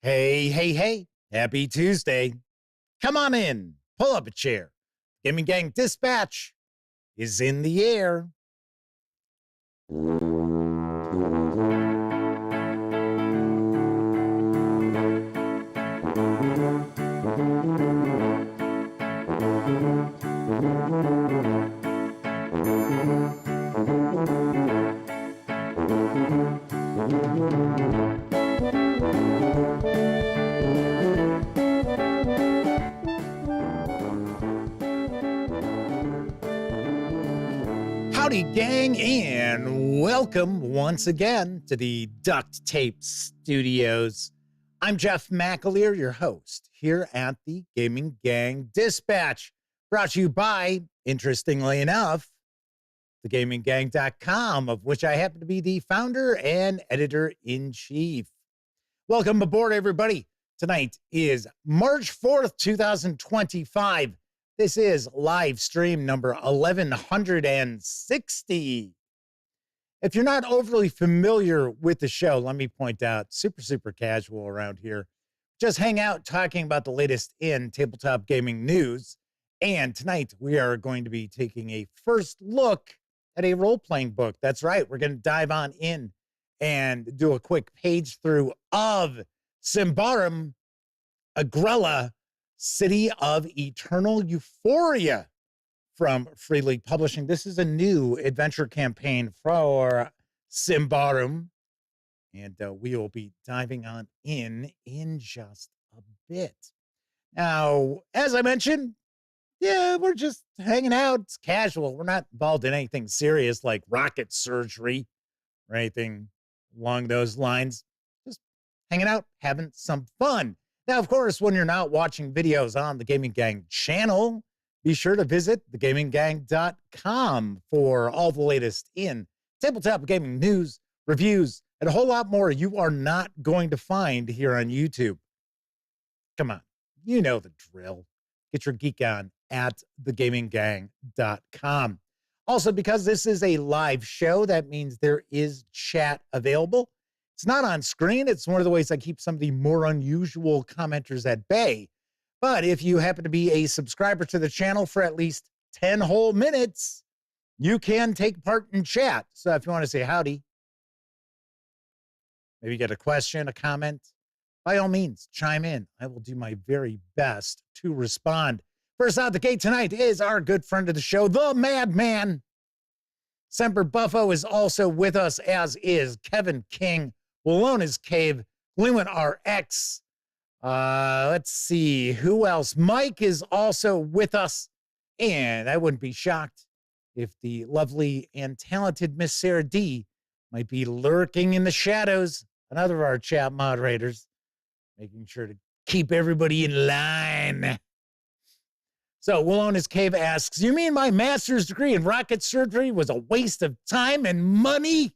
Hey, hey, hey. Happy Tuesday. Come on in. Pull up a chair. Gaming Gang Dispatch is in the air. Howdy, gang, and welcome once again to the Duct Tape Studios. I'm Jeff McAleer, your host, here at the Gaming Gang Dispatch, brought to you by, interestingly enough, thegaminggang.com, of which I happen to be the founder and editor-in-chief. Welcome aboard, everybody. Tonight is March 4th, 2025. This is live stream number 1160. If you're not overly familiar with the show, let me point out, super casual around here. Just hang out talking about the latest in tabletop gaming news. And tonight we are going to be taking a first look at a role-playing book. That's right. We're going to dive on in and do a quick page through of Symbaroum, Agrella, City of Eternal Euphoria from Free League Publishing. This is a new adventure campaign for Symbaroum, and we will be diving on in just a bit. Now, as I mentioned, we're just hanging out. It's casual. We're not involved in anything serious like rocket surgery or anything along those lines. Just hanging out, having some fun. Now, of course, when you're not watching videos on the Gaming Gang channel, be sure to visit thegaminggang.com for all the latest in tabletop gaming news, reviews, and a whole lot more you are not going to find here on YouTube. Come on, you know the drill. Get your geek on at thegaminggang.com. Also, because this is a live show, that means there is chat available. It's not on screen. It's one of the ways I keep some of the more unusual commenters at bay. But if you happen to be a subscriber to the channel for at least 10 whole minutes, you can take part in chat. So if you want to say howdy, maybe get a question, a comment, by all means, chime in. I will do my very best to respond. First out the gate tonight is our good friend of the show, the Madman. Semper Buffo is also with us, as is Kevin King. Wallona's Cave, Gleeman RX. Let's see, who else? Mike is also with us, and I wouldn't be shocked if the lovely and talented Miss Sarah D might be lurking in the shadows, another of our chat moderators, making sure to keep everybody in line. So Wallona's Cave asks, you mean my master's degree in rocket surgery was a waste of time and money?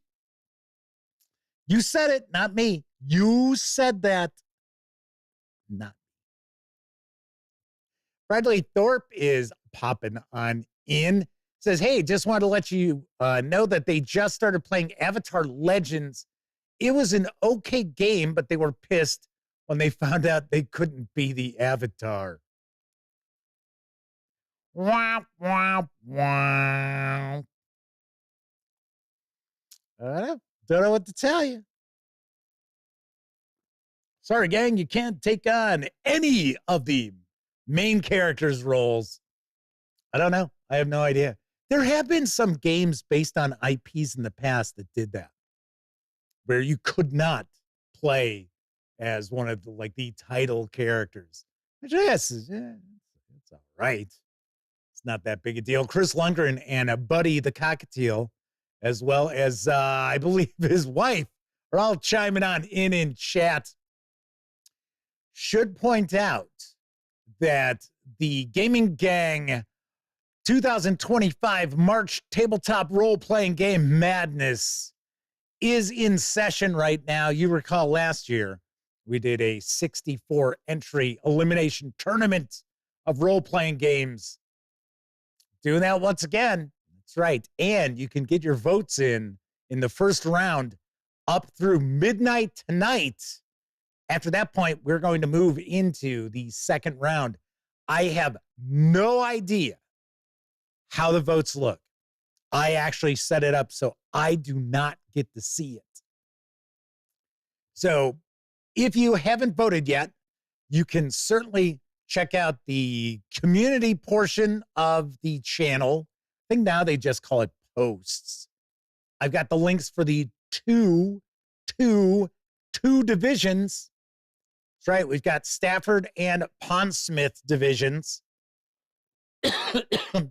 You said it, not me. You said that, not me. Bradley Thorpe is popping on in. Says, hey, just wanted to let you know that they just started playing Avatar Legends. It was an okay game, but they were pissed when they found out they couldn't be the Avatar. Wow, wow, wow. Don't know what to tell you. Sorry, gang, you can't take on any of the main characters' roles. I don't know. I have no idea. There have been some games based on IPs in the past that did that, where you could not play as one of the title characters. Which, yes, it's all right. It's not that big a deal. Chris Lundgren and Buddy the Cockatiel, as well as, I believe, his wife, are all chiming on in chat. Should point out that the Gaming Gang 2025 March Tabletop Role-Playing Game Madness is in session right now. You recall last year, we did a 64-entry elimination tournament of role-playing games. Doing that once again. That's right. And you can get your votes in the first round up through midnight tonight After that point, we're going to move into the second round. I have no idea how the votes look. I actually set it up so I do not get to see it. So if you haven't voted yet, you can certainly check out the community portion of the channel. I think now they just call it posts. I've got the links for the two divisions. That's right. We've got Stafford and Pondsmith divisions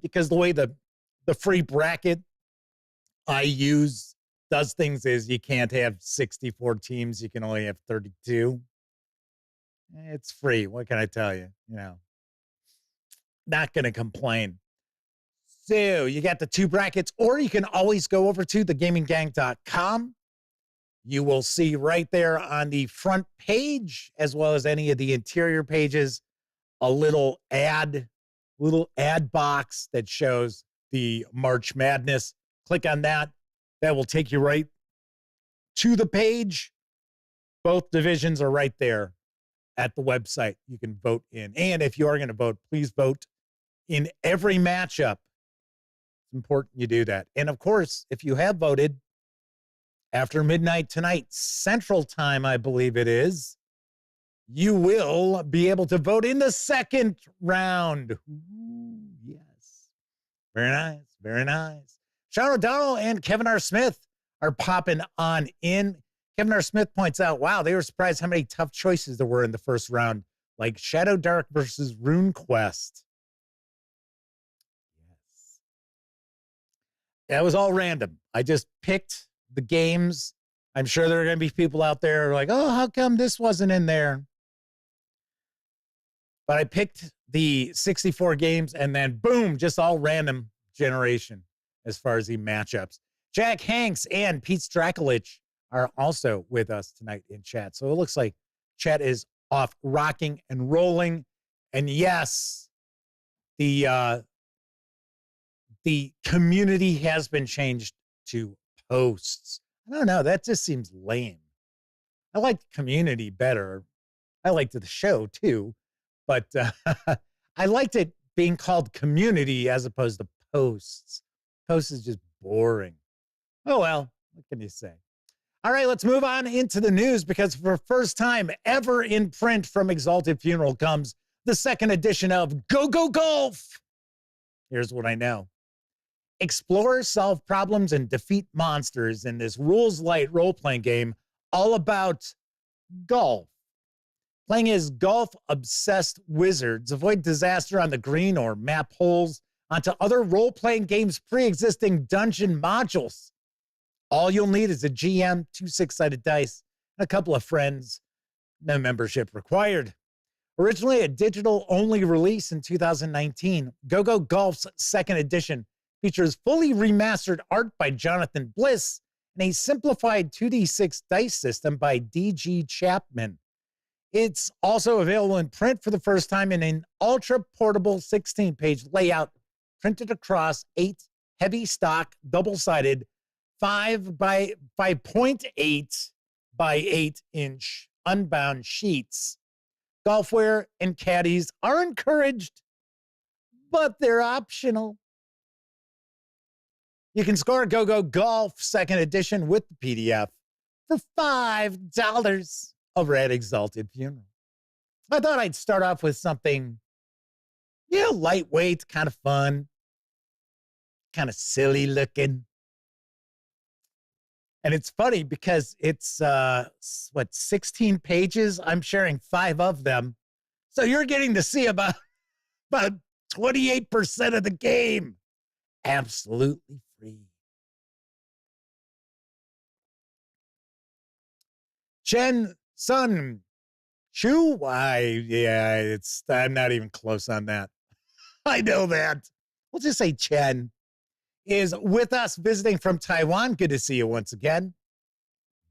because the way the free bracket I use does things is you can't have 64 teams. You can only have 32. It's free. What can I tell you? You know, not going to complain. So you got the two brackets, or you can always go over to thegaminggang.com. You will see right there on the front page, as well as any of the interior pages, a little ad box that shows the March Madness. Click on that. That will take you right to the page. Both divisions are right there at the website. You can vote in. And if you are going to vote, please vote in every matchup. It's important you do that. And of course, if you have voted after midnight tonight, Central Time, I believe it is, you will be able to vote in the second round. Ooh, yes. Very nice. Very nice. Sean O'Donnell and Kevin R. Smith are popping on in. Kevin R. Smith points out, wow, they were surprised how many tough choices there were in the first round, like Shadow Dark versus RuneQuest. Yes. That was all random. I just picked the games. I'm sure there are going to be people out there who are like, oh, how come this wasn't in there? But I picked the 64 games and then boom, just all random generation as far as the matchups. Jack Hanks and Pete Strakulich are also with us tonight in chat. So it looks like chat is off rocking and rolling. And yes, the community has been changed to posts. I don't know. That just seems lame. I like community better. I liked the show too, but I liked it being called community as opposed to posts. Posts is just boring. Oh, well, what can you say? All right, let's move on into the news because for the first time ever in print from Exalted Funeral comes the second edition of Go Go Golf. Here's what I know. Explore, solve problems, and defeat monsters in this rules-light role-playing game all about golf. Playing as golf-obsessed wizards, avoid disaster on the green or map holes onto other role-playing games' pre-existing dungeon modules. All you'll need is a GM, 2 6-sided dice, and a couple of friends. No membership required. Originally a digital-only release in 2019, Go Go Golf's second edition features fully remastered art by Jonathan Bliss and a simplified 2d6 dice system by D.G. Chapman. It's also available in print for the first time in an ultra-portable 16-page layout printed across 8 heavy stock, double-sided, 5 by 0.8 by 8 inch unbound sheets. Golfwear and caddies are encouraged, but they're optional. You can score Go Go Golf second edition with the PDF for $5 over at Exalted Funeral. I thought I'd start off with something, lightweight, kind of fun, kind of silly looking. And it's funny because it's, 16 pages? I'm sharing 5 of them. So you're getting to see about 28% of the game. Absolutely free. Chen Sun Chu? I'm not even close on that. I know that. We'll just say Chen is with us visiting from Taiwan. Good to see you once again.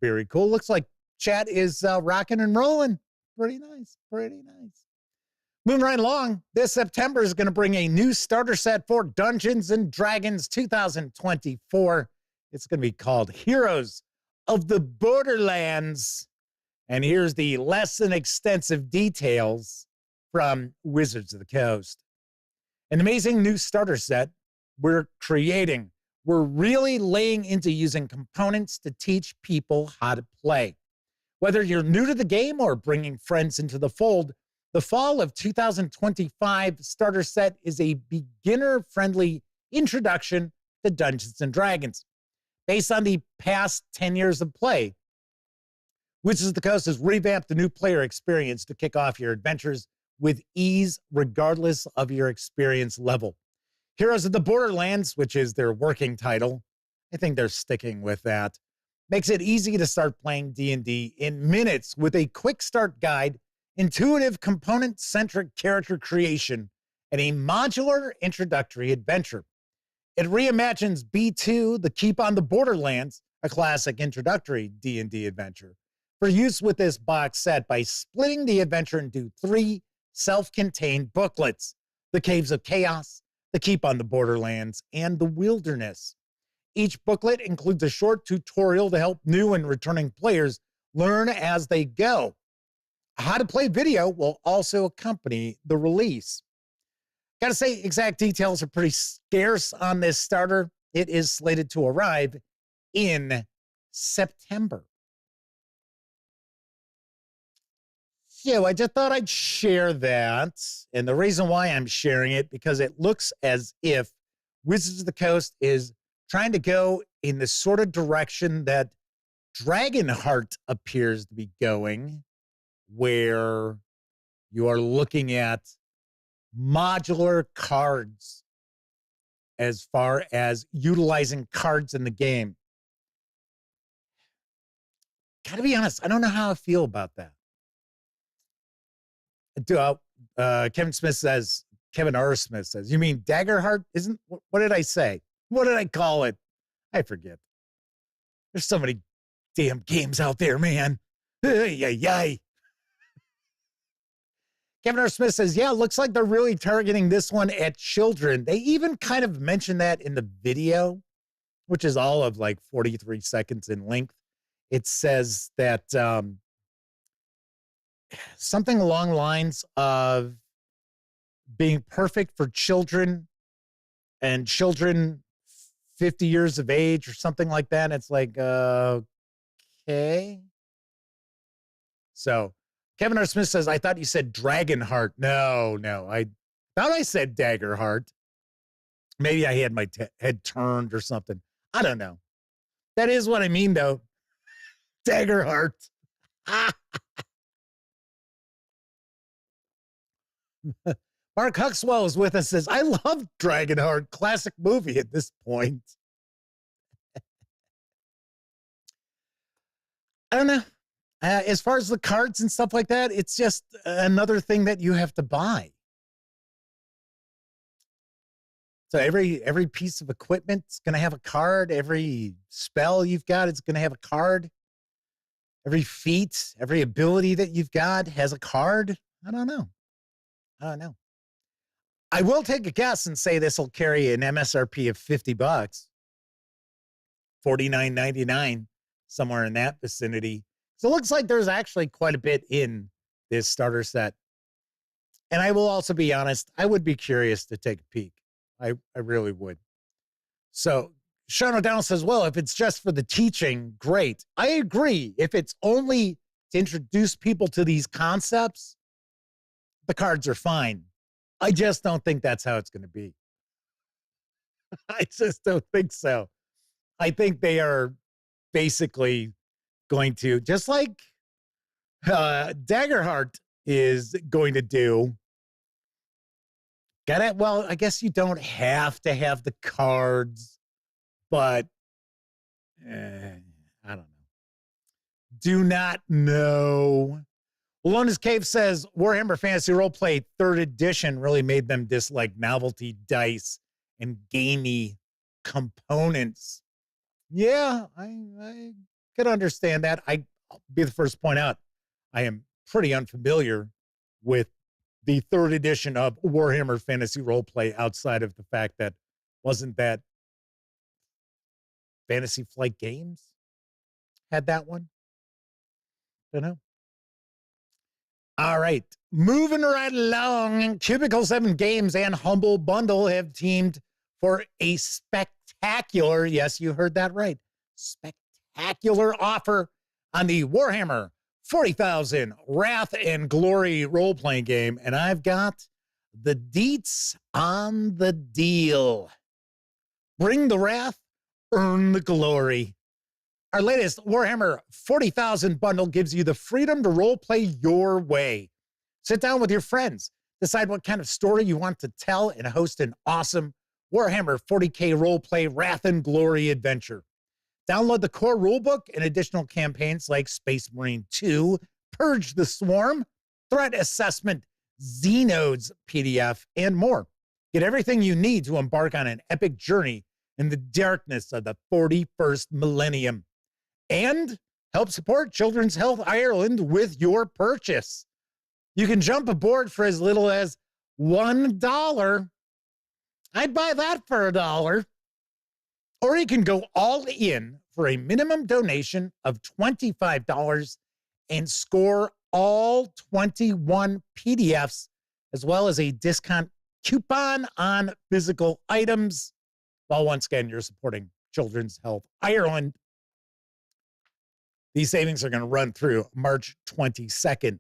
Very cool. Looks like chat is rocking and rolling. Pretty nice. Pretty nice. Moving right along, this September is going to bring a new starter set for Dungeons & Dragons 2024. It's going to be called Heroes of the Borderlands. And here's the less than extensive details from Wizards of the Coast. An amazing new starter set we're creating. We're really laying into using components to teach people how to play. Whether you're new to the game or bringing friends into the fold, the fall of 2025 starter set is a beginner-friendly introduction to Dungeons & Dragons. Based on the past 10 years of play, Wizards of the Coast has revamped the new player experience to kick off your adventures with ease, regardless of your experience level. Heroes of the Borderlands, which is their working title, I think they're sticking with that, makes it easy to start playing D&D in minutes with a quick start guide, intuitive component-centric character creation, and a modular introductory adventure. It reimagines B2, the Keep on the Borderlands, a classic introductory D&D adventure, for use with this box set by splitting the adventure into 3 self-contained booklets: The Caves of Chaos, The Keep on the Borderlands, and The Wilderness. Each booklet includes a short tutorial to help new and returning players learn as they go. A how to play video will also accompany the release. Gotta say, exact details are pretty scarce on this starter. It is slated to arrive in September. So I just thought I'd share that. And the reason why I'm sharing it, because it looks as if Wizards of the Coast is trying to go in the sort of direction that Dragonheart appears to be going, where you are looking at modular cards as far as utilizing cards in the game. Gotta be honest, I don't know how I feel about that. Kevin R. Smith says, you mean Daggerheart? What did I say? What did I call it? I forget. There's so many damn games out there, man. Kevin R. Smith says, yeah, looks like they're really targeting this one at children. They even kind of mentioned that in the video, which is all of like 43 seconds in length. It says that something along the lines of being perfect for children and children 50 years of age or something like that. It's like, okay. So Kevin R. Smith says, I thought you said Dragonheart. No, I thought I said Daggerheart. Maybe I had my head turned or something. I don't know. That is what I mean, though. Daggerheart. Mark Huxwell is with us, says, I love Dragonheart. Classic movie at this point. I don't know. As far as the cards and stuff like that, it's just another thing that you have to buy. So every piece of equipment is going to have a card. Every spell you've got is going to have a card. Every feat, every ability that you've got has a card. I don't know. I will take a guess and say this will carry an MSRP of $50, $49.99, somewhere in that vicinity. So it looks like there's actually quite a bit in this starter set. And I will also be honest, I would be curious to take a peek. I really would. So Sean O'Donnell says, well, if it's just for the teaching, great. I agree. If it's only to introduce people to these concepts, the cards are fine. I just don't think that's how it's going to be. I just don't think so. I think they are basically going to, just like Daggerheart is going to do. Well, I guess you don't have to have the cards, but I don't know. Do not know. Alona's Cave says Warhammer Fantasy Roleplay 3rd edition really made them dislike novelty dice and gamey components. Yeah, I could understand that. I'll be the first to point out I am pretty unfamiliar with the 3rd edition of Warhammer Fantasy Roleplay outside of the fact that wasn't that Fantasy Flight Games had that one? Don't know. All right, moving right along. Cubicle 7 Games and Humble Bundle have teamed for a spectacular, yes, you heard that right, spectacular offer on the Warhammer 40,000 Wrath and Glory role-playing game, and I've got the deets on the deal. Bring the wrath, earn the glory. Our latest Warhammer 40,000 bundle gives you the freedom to role-play your way. Sit down with your friends, decide what kind of story you want to tell, and host an awesome Warhammer 40K role-play Wrath and Glory adventure. Download the core rulebook and additional campaigns like Space Marine 2, Purge the Swarm, Threat Assessment, Xenodes PDF, and more. Get everything you need to embark on an epic journey in the darkness of the 41st millennium. And help support Children's Health Ireland with your purchase. You can jump aboard for as little as $1. I'd buy that for $1. Or you can go all in for a minimum donation of $25 and score all 21 PDFs, as well as a discount coupon on physical items. Well, once again, you're supporting Children's Health Ireland. These savings are going to run through March 22nd.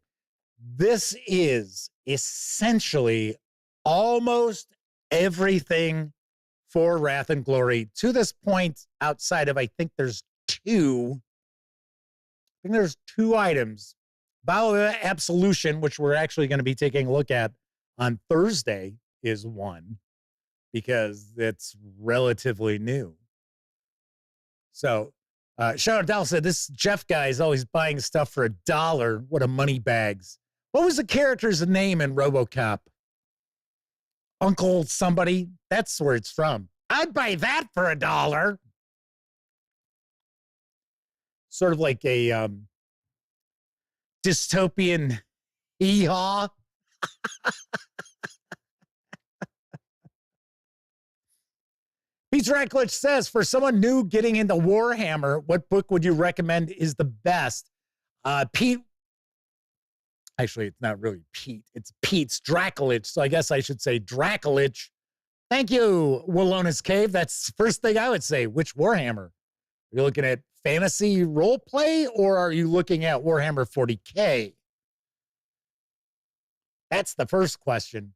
This is essentially almost everything for Wrath and Glory to this point, outside of, I think there's two items. Vow of Absolution, which we're actually going to be taking a look at on Thursday, is one, because it's relatively new. So, Shadow Doll said, this Jeff guy is always buying stuff for $1. What a money bags. What was the character's name in RoboCop? Uncle somebody? That's where it's from. I'd buy that for $1. Sort of like a dystopian hee-haw. Pete Ratcliffe says, for someone new getting into Warhammer, what book would you recommend is the best? Pete, actually, it's not really Pete. It's Pete's Dracolich, so I guess I should say Dracolich. Thank you, Wallona's Cave. That's the first thing I would say. Which Warhammer? Are you looking at fantasy role play, or are you looking at Warhammer 40K? That's the first question.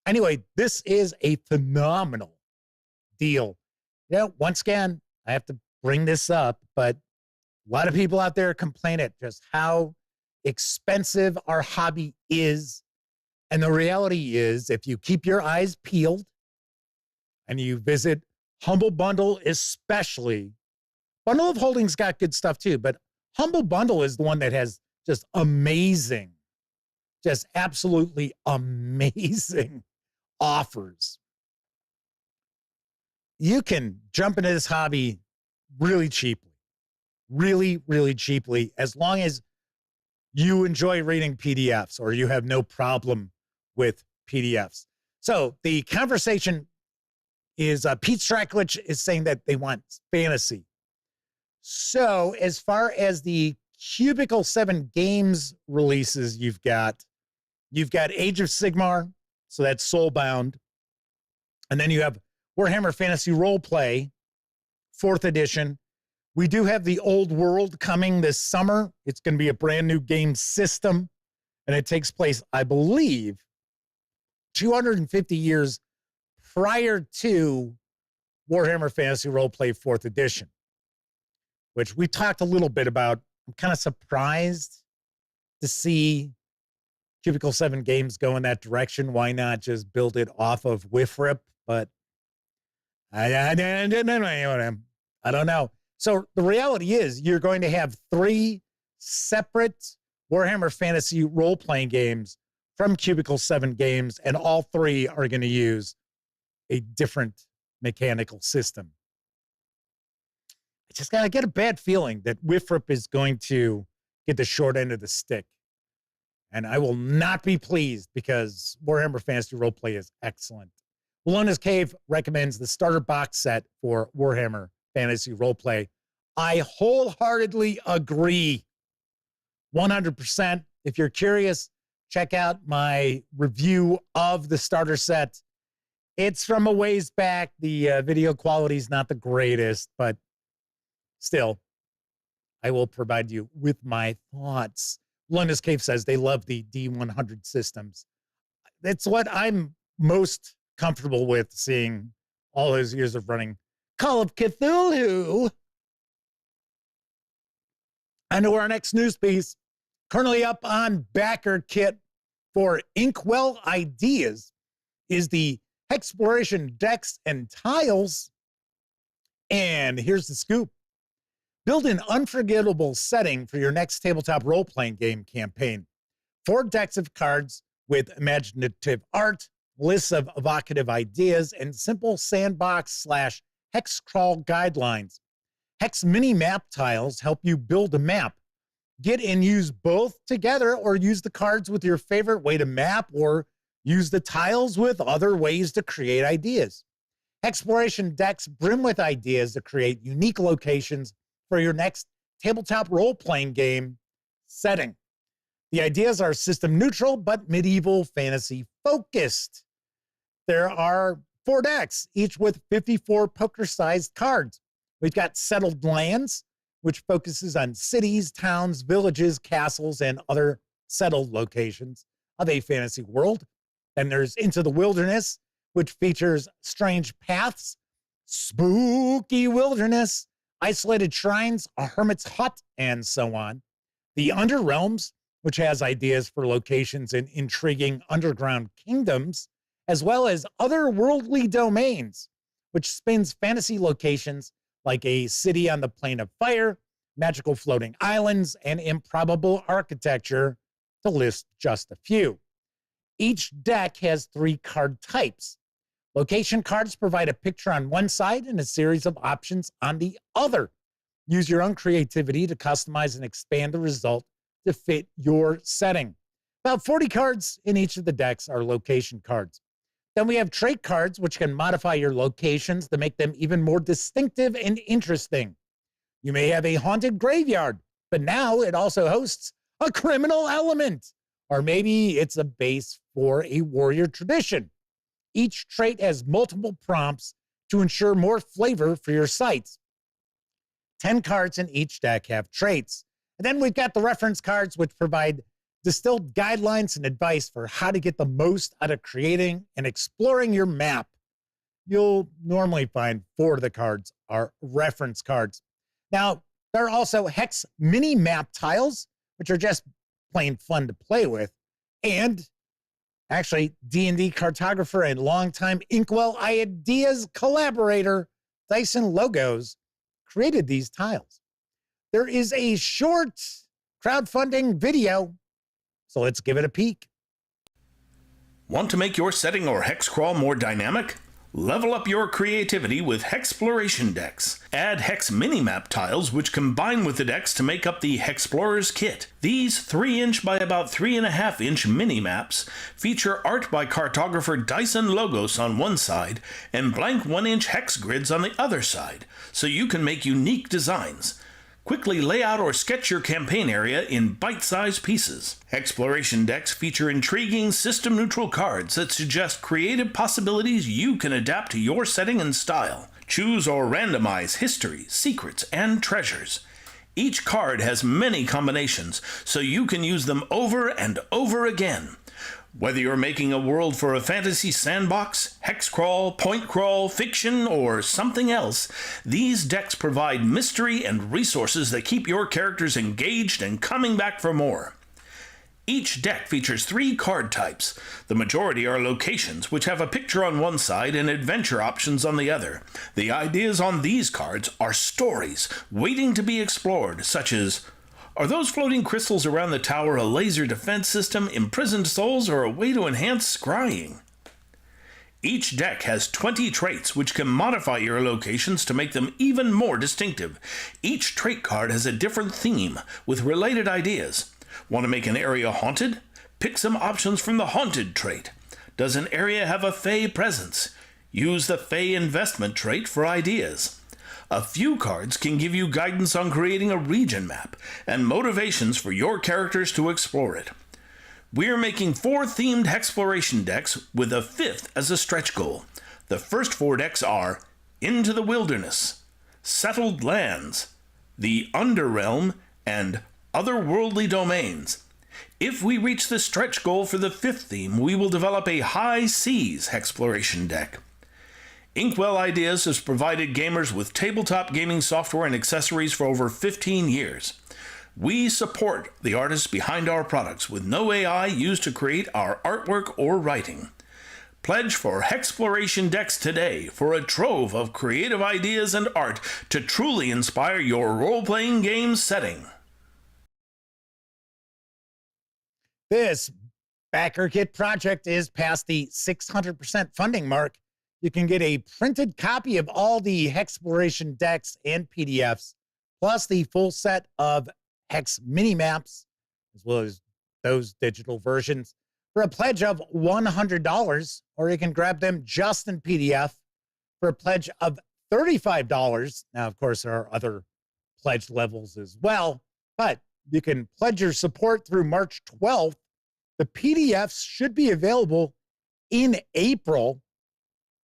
Anyway, this is a phenomenal deal. You know, once again, I have to bring this up, but a lot of people out there complain at just how expensive our hobby is. And the reality is, if you keep your eyes peeled and you visit Humble Bundle, especially, Bundle of Holding's got good stuff too, but Humble Bundle is the one that has just amazing, just absolutely amazing offers. You can jump into this hobby really cheaply, really, really cheaply, as long as you enjoy reading PDFs or you have no problem with PDFs. So the conversation is Pete Straklich is saying that they want fantasy. So as far as the Cubicle 7 Games releases you've got Age of Sigmar, so that's Soulbound. And then you have Warhammer Fantasy Roleplay, 4th edition. We do have the Old World coming this summer. It's going to be a brand new game system, and it takes place, I believe, 250 years prior to Warhammer Fantasy Roleplay 4th edition, which we talked a little bit about. I'm kind of surprised to see Cubicle 7 Games go in that direction. Why not just build it off of WIFRIP? But I don't know. So the reality is you're going to have 3 separate Warhammer Fantasy role-playing games from Cubicle 7 Games, and all 3 are going to use a different mechanical system. I just got to get a bad feeling that WIFRIP is going to get the short end of the stick. And I will not be pleased, because Warhammer Fantasy Roleplay is excellent. Wallona's Cave recommends the starter box set for Warhammer Fantasy Roleplay. I wholeheartedly agree. 100%. If you're curious, check out my review of the starter set. It's from a ways back. The video quality is not the greatest, but still, I will provide you with my thoughts. London's Cave says they love the D100 systems. That's what I'm most comfortable with seeing all those years of running Call of Cthulhu. On to our next news piece. Currently up on backer kit for Inkwell Ideas is the Exploration decks and tiles. And here's the scoop. Build an unforgettable setting for your next tabletop role-playing game campaign. 4 decks of cards with imaginative art, lists of evocative ideas, and simple sandbox/hex crawl guidelines. Hex mini map tiles help you build a map. Get and use both together, or use the cards with your favorite way to map, or use the tiles with other ways to create ideas. Exploration decks brim with ideas to create unique locations for your next tabletop role-playing game setting. The ideas are system neutral, but medieval fantasy focused. There are 4 decks, each with 54 poker-sized cards. We've got Settled Lands, which focuses on cities, towns, villages, castles, and other settled locations of a fantasy world. Then there's Into the Wilderness, which features strange paths, spooky wilderness, isolated shrines, a hermit's hut, and so on. The Underrealms, which has ideas for locations in intriguing underground kingdoms, as well as otherworldly domains, which spins fantasy locations like a city on the Plain of Fire, magical floating islands, and improbable architecture, to list just a few. Each deck has 3 card types. Location cards provide a picture on one side and a series of options on the other. Use your own creativity to customize and expand the result to fit your setting. About 40 cards in each of the decks are location cards. Then we have trait cards, which can modify your locations to make them even more distinctive and interesting. You may have a haunted graveyard, but now it also hosts a criminal element. Or maybe it's a base for a warrior tradition. Each trait has multiple prompts to ensure more flavor for your sites. 10 cards in each deck have traits. And then we've got the reference cards, which provide distilled guidelines and advice for how to get the most out of creating and exploring your map. You'll normally find 4 of the cards are reference cards. Now, there are also hex mini map tiles, which are just plain fun to play with. And actually, D&D cartographer and longtime Inkwell Ideas collaborator, Dyson Logos, created these tiles. There is a short crowdfunding video, so let's give it a peek. Want to make your setting or hex crawl more dynamic? Level up your creativity with Hexploration decks. Add hex minimap tiles which combine with the decks to make up the Hexplorer's Kit. These 3-inch by about 3.5-inch mini-maps feature art by cartographer Dyson Logos on one side and blank 1-inch hex grids on the other side, so you can make unique designs. Quickly lay out or sketch your campaign area in bite-sized pieces. Exploration decks feature intriguing system-neutral cards that suggest creative possibilities you can adapt to your setting and style. Choose or randomize history, secrets, and treasures. Each card has many combinations, so you can use them over and over again. Whether you're making a world for a fantasy sandbox, hex crawl, point crawl, fiction, or something else, these decks provide mystery and resources that keep your characters engaged and coming back for more. Each deck features 3 card types. The majority are locations, which have a picture on one side and adventure options on the other. The ideas on these cards are stories waiting to be explored, such as, are those floating crystals around the tower a laser defense system, imprisoned souls, or a way to enhance scrying? Each deck has 20 traits which can modify your locations to make them even more distinctive. Each trait card has a different theme with related ideas. Want to make an area haunted? Pick some options from the haunted trait. Does an area have a Fey presence? Use the Fey investment trait for ideas. A few cards can give you guidance on creating a region map and motivations for your characters to explore it. We're making 4 themed Hexploration decks with a 5th as a stretch goal. The first 4 decks are Into the Wilderness, Settled Lands, The Underrealm, and Otherworldly Domains. If we reach the stretch goal for the 5th theme, we will develop a High Seas Hexploration deck. Inkwell Ideas has provided gamers with tabletop gaming software and accessories for over 15 years. We support the artists behind our products with no AI used to create our artwork or writing. Pledge for Hexploration decks today for a trove of creative ideas and art to truly inspire your role-playing game setting. This Backer Kit project is past the 600% funding mark. You can get a printed copy of all the Hexploration decks and PDFs, plus the full set of Hex mini-maps, as well as those digital versions, for a pledge of $100, or you can grab them just in PDF for a pledge of $35. Now, of course, there are other pledge levels as well, but you can pledge your support through March 12th. The PDFs should be available in April.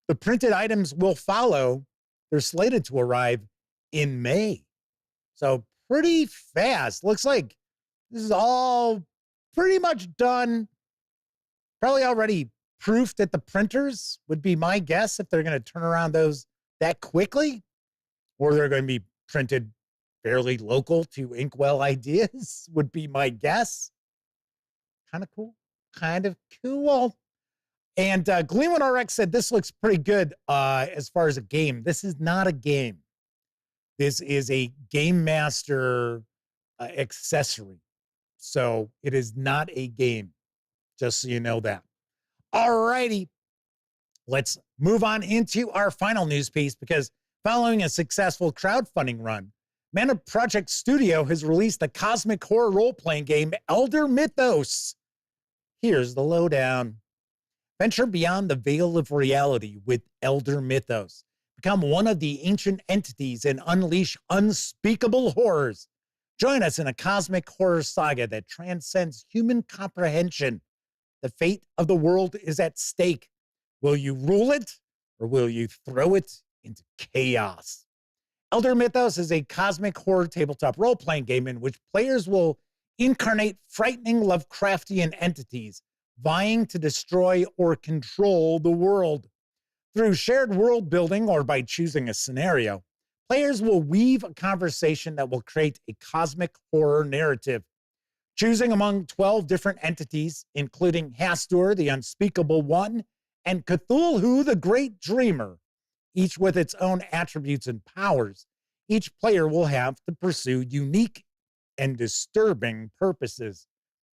The printed items will follow. They're slated to arrive in May. So pretty fast. Looks like this is all pretty much done. Probably already proofed at the printers would be my guess, if they're going to turn around those that quickly, or they're going to be printed fairly local to Inkwell Ideas would be my guess. Kind of cool. Kind of cool. And Gleeman RX said this looks pretty good as far as a game. This is not a game. This is a Game Master accessory. So it is not a game, just so you know that. All righty. Let's move on into our final news piece, because following a successful crowdfunding run, Mana Project Studio has released the cosmic horror role-playing game Elder Mythos. Here's the lowdown. Venture beyond the veil of reality with Elder Mythos. Become one of the ancient entities and unleash unspeakable horrors. Join us in a cosmic horror saga that transcends human comprehension. The fate of the world is at stake. Will you rule it, or will you throw it into chaos? Elder Mythos is a cosmic horror tabletop role-playing game in which players will incarnate frightening Lovecraftian entities, vying to destroy or control the world. Through shared world building or by choosing a scenario, players will weave a conversation that will create a cosmic horror narrative. Choosing among 12 different entities, including Hastur, the Unspeakable One, and Cthulhu, the Great Dreamer, each with its own attributes and powers, each player will have to pursue unique and disturbing purposes.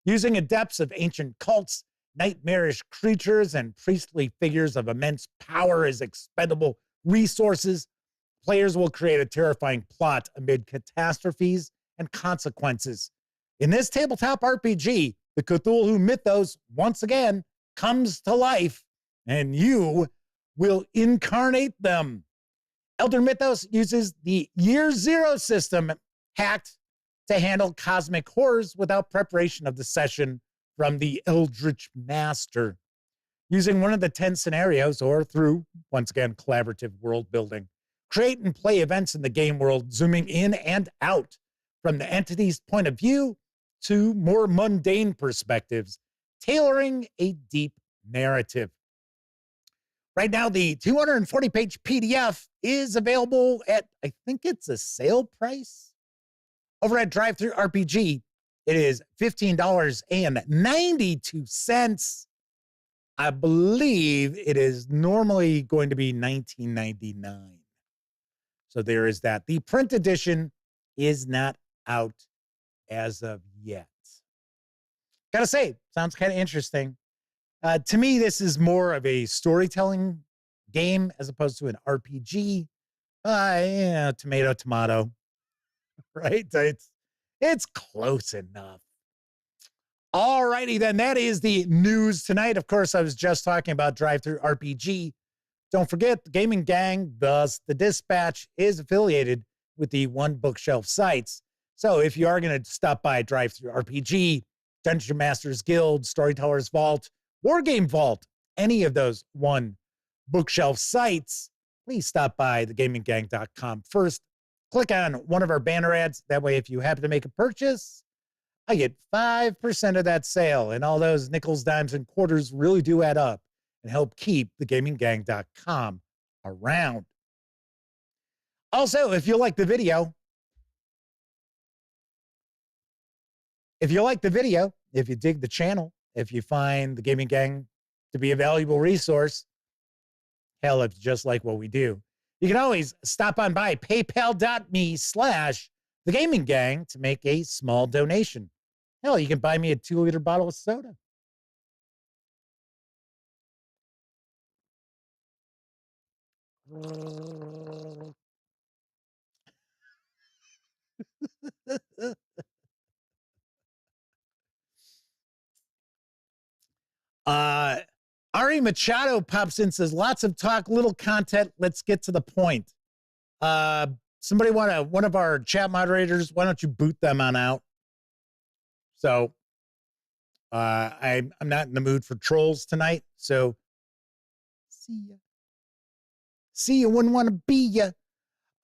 Using adepts of ancient cults, nightmarish creatures, and priestly figures of immense power as expendable resources, players will create a terrifying plot amid catastrophes and consequences. In this tabletop RPG, the Cthulhu mythos once again comes to life, and you will incarnate them. Elder Mythos uses the Year Zero system, hacked to handle cosmic horrors without preparation of the session from the Eldritch Master. Using one of the 10 scenarios, or through, once again, collaborative world building, create and play events in the game world, zooming in and out from the entity's point of view to more mundane perspectives, tailoring a deep narrative. Right now, the 240-page PDF is available at, I think it's a sale price. Over at DriveThruRPG, it is $15.92. I believe it is normally going to be $19.99. So there is that. The print edition is not out as of yet. Gotta say, sounds kind of interesting. To me, this is more of a storytelling game as opposed to an RPG. Yeah, tomato, tomato. Right? It's close enough. All righty, then. That is the news tonight. Of course, I was just talking about DriveThruRPG. Don't forget, the gaming gang, thus the Dispatch, is affiliated with the One Bookshelf sites. So if you are going to stop by DriveThruRPG, Dungeon Masters Guild, Storytellers Vault, Wargame Vault, any of those one bookshelf sites, please stop by thegaminggang.com first. Click on one of our banner ads. That way, if you happen to make a purchase, I get 5% of that sale. And all those nickels, dimes, and quarters really do add up and help keep thegaminggang.com around. Also, if you like the video, if you dig the channel, if you find the Gaming Gang to be a valuable resource, hell, if you just like what we do, you can always stop on by paypal.me/thegaminggang to make a small donation. Hell, you can buy me a 2-liter bottle of soda. Ari Machado pops in and says, lots of talk, little content. Let's get to the point. Somebody one of our chat moderators, why don't you boot them on out? So I'm not in the mood for trolls tonight. So see ya. Wouldn't want to be ya.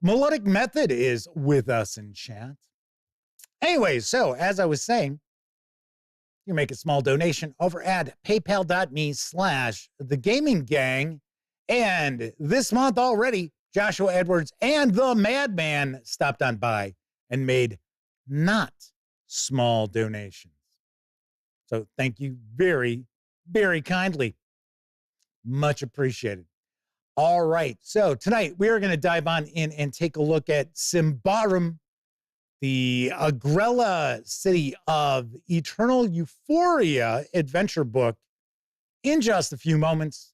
Melodic Method is with us in chat. Anyway, so as I was saying, you make a small donation over at paypal.me/thegaminggang. And this month already, Joshua Edwards and the Madman stopped on by and made not small donations. So thank you very, very kindly. Much appreciated. All right. So tonight we are going to dive on in and take a look at Symbaroum, the Agrella City of Eternal Euphoria adventure book, in just a few moments.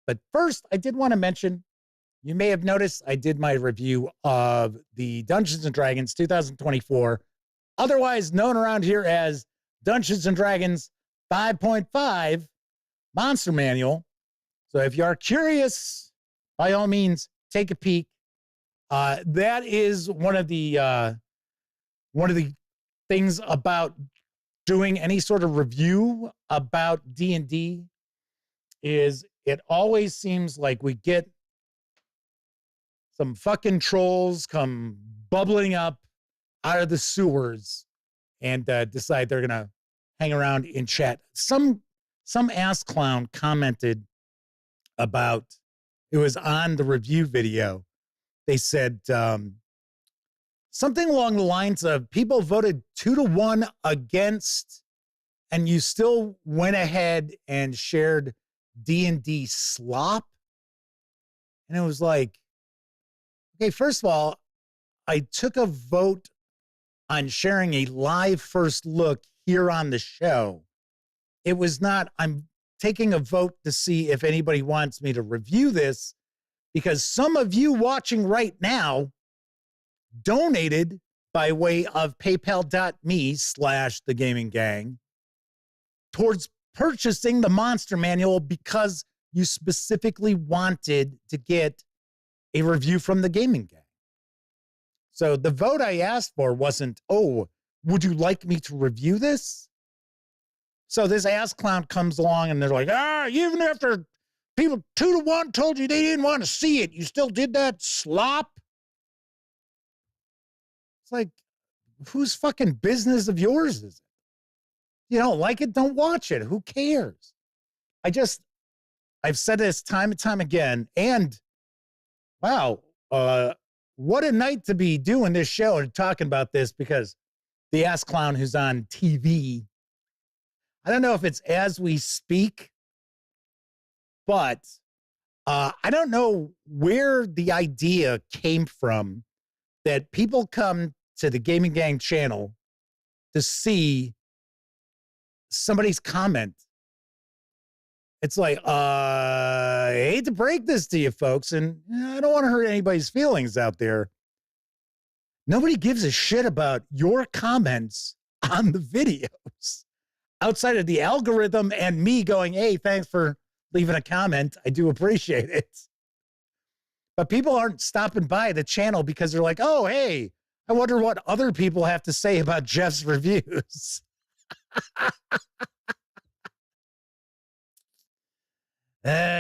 But first, I did want to mention, you may have noticed I did my review of the Dungeons & Dragons 2024, otherwise known around here as Dungeons & Dragons 5.5 Monster Manual. So if you are curious, by all means, take a peek. That is one of the things about doing any sort of review about D&D is it always seems like we get some fucking trolls come bubbling up out of the sewers and decide they're gonna hang around in chat. Some ass clown commented about, it was on the review video. They said something along the lines of, people voted 2-1 against, and you still went ahead and shared D&D slop. And it was like, okay, first of all, I took a vote on sharing a live first look here on the show. It was not, I'm taking a vote to see if anybody wants me to review this, because some of you watching right now donated by way of paypal.me/thegaminggang towards purchasing the Monster Manual because you specifically wanted to get a review from the Gaming Gang. So the vote I asked for wasn't, oh, would you like me to review this? So this ass clown comes along and they're like, even after people 2-1 told you they didn't want to see it, you still did that slop? It's like, whose fucking business of yours is it? You don't like it, don't watch it. Who cares? I've said this time and time again, and wow, what a night to be doing this show and talking about this, because the ass clown who's on TV, I don't know if it's as we speak, but I don't know where the idea came from that people come to the Gaming Gang channel to see somebody's comment. It's like, I hate to break this to you folks, and I don't want to hurt anybody's feelings out there. Nobody gives a shit about your comments on the videos outside of the algorithm and me going, hey, thanks for leaving a comment. I do appreciate it. But people aren't stopping by the channel because they're like, oh, hey, I wonder what other people have to say about Jeff's reviews.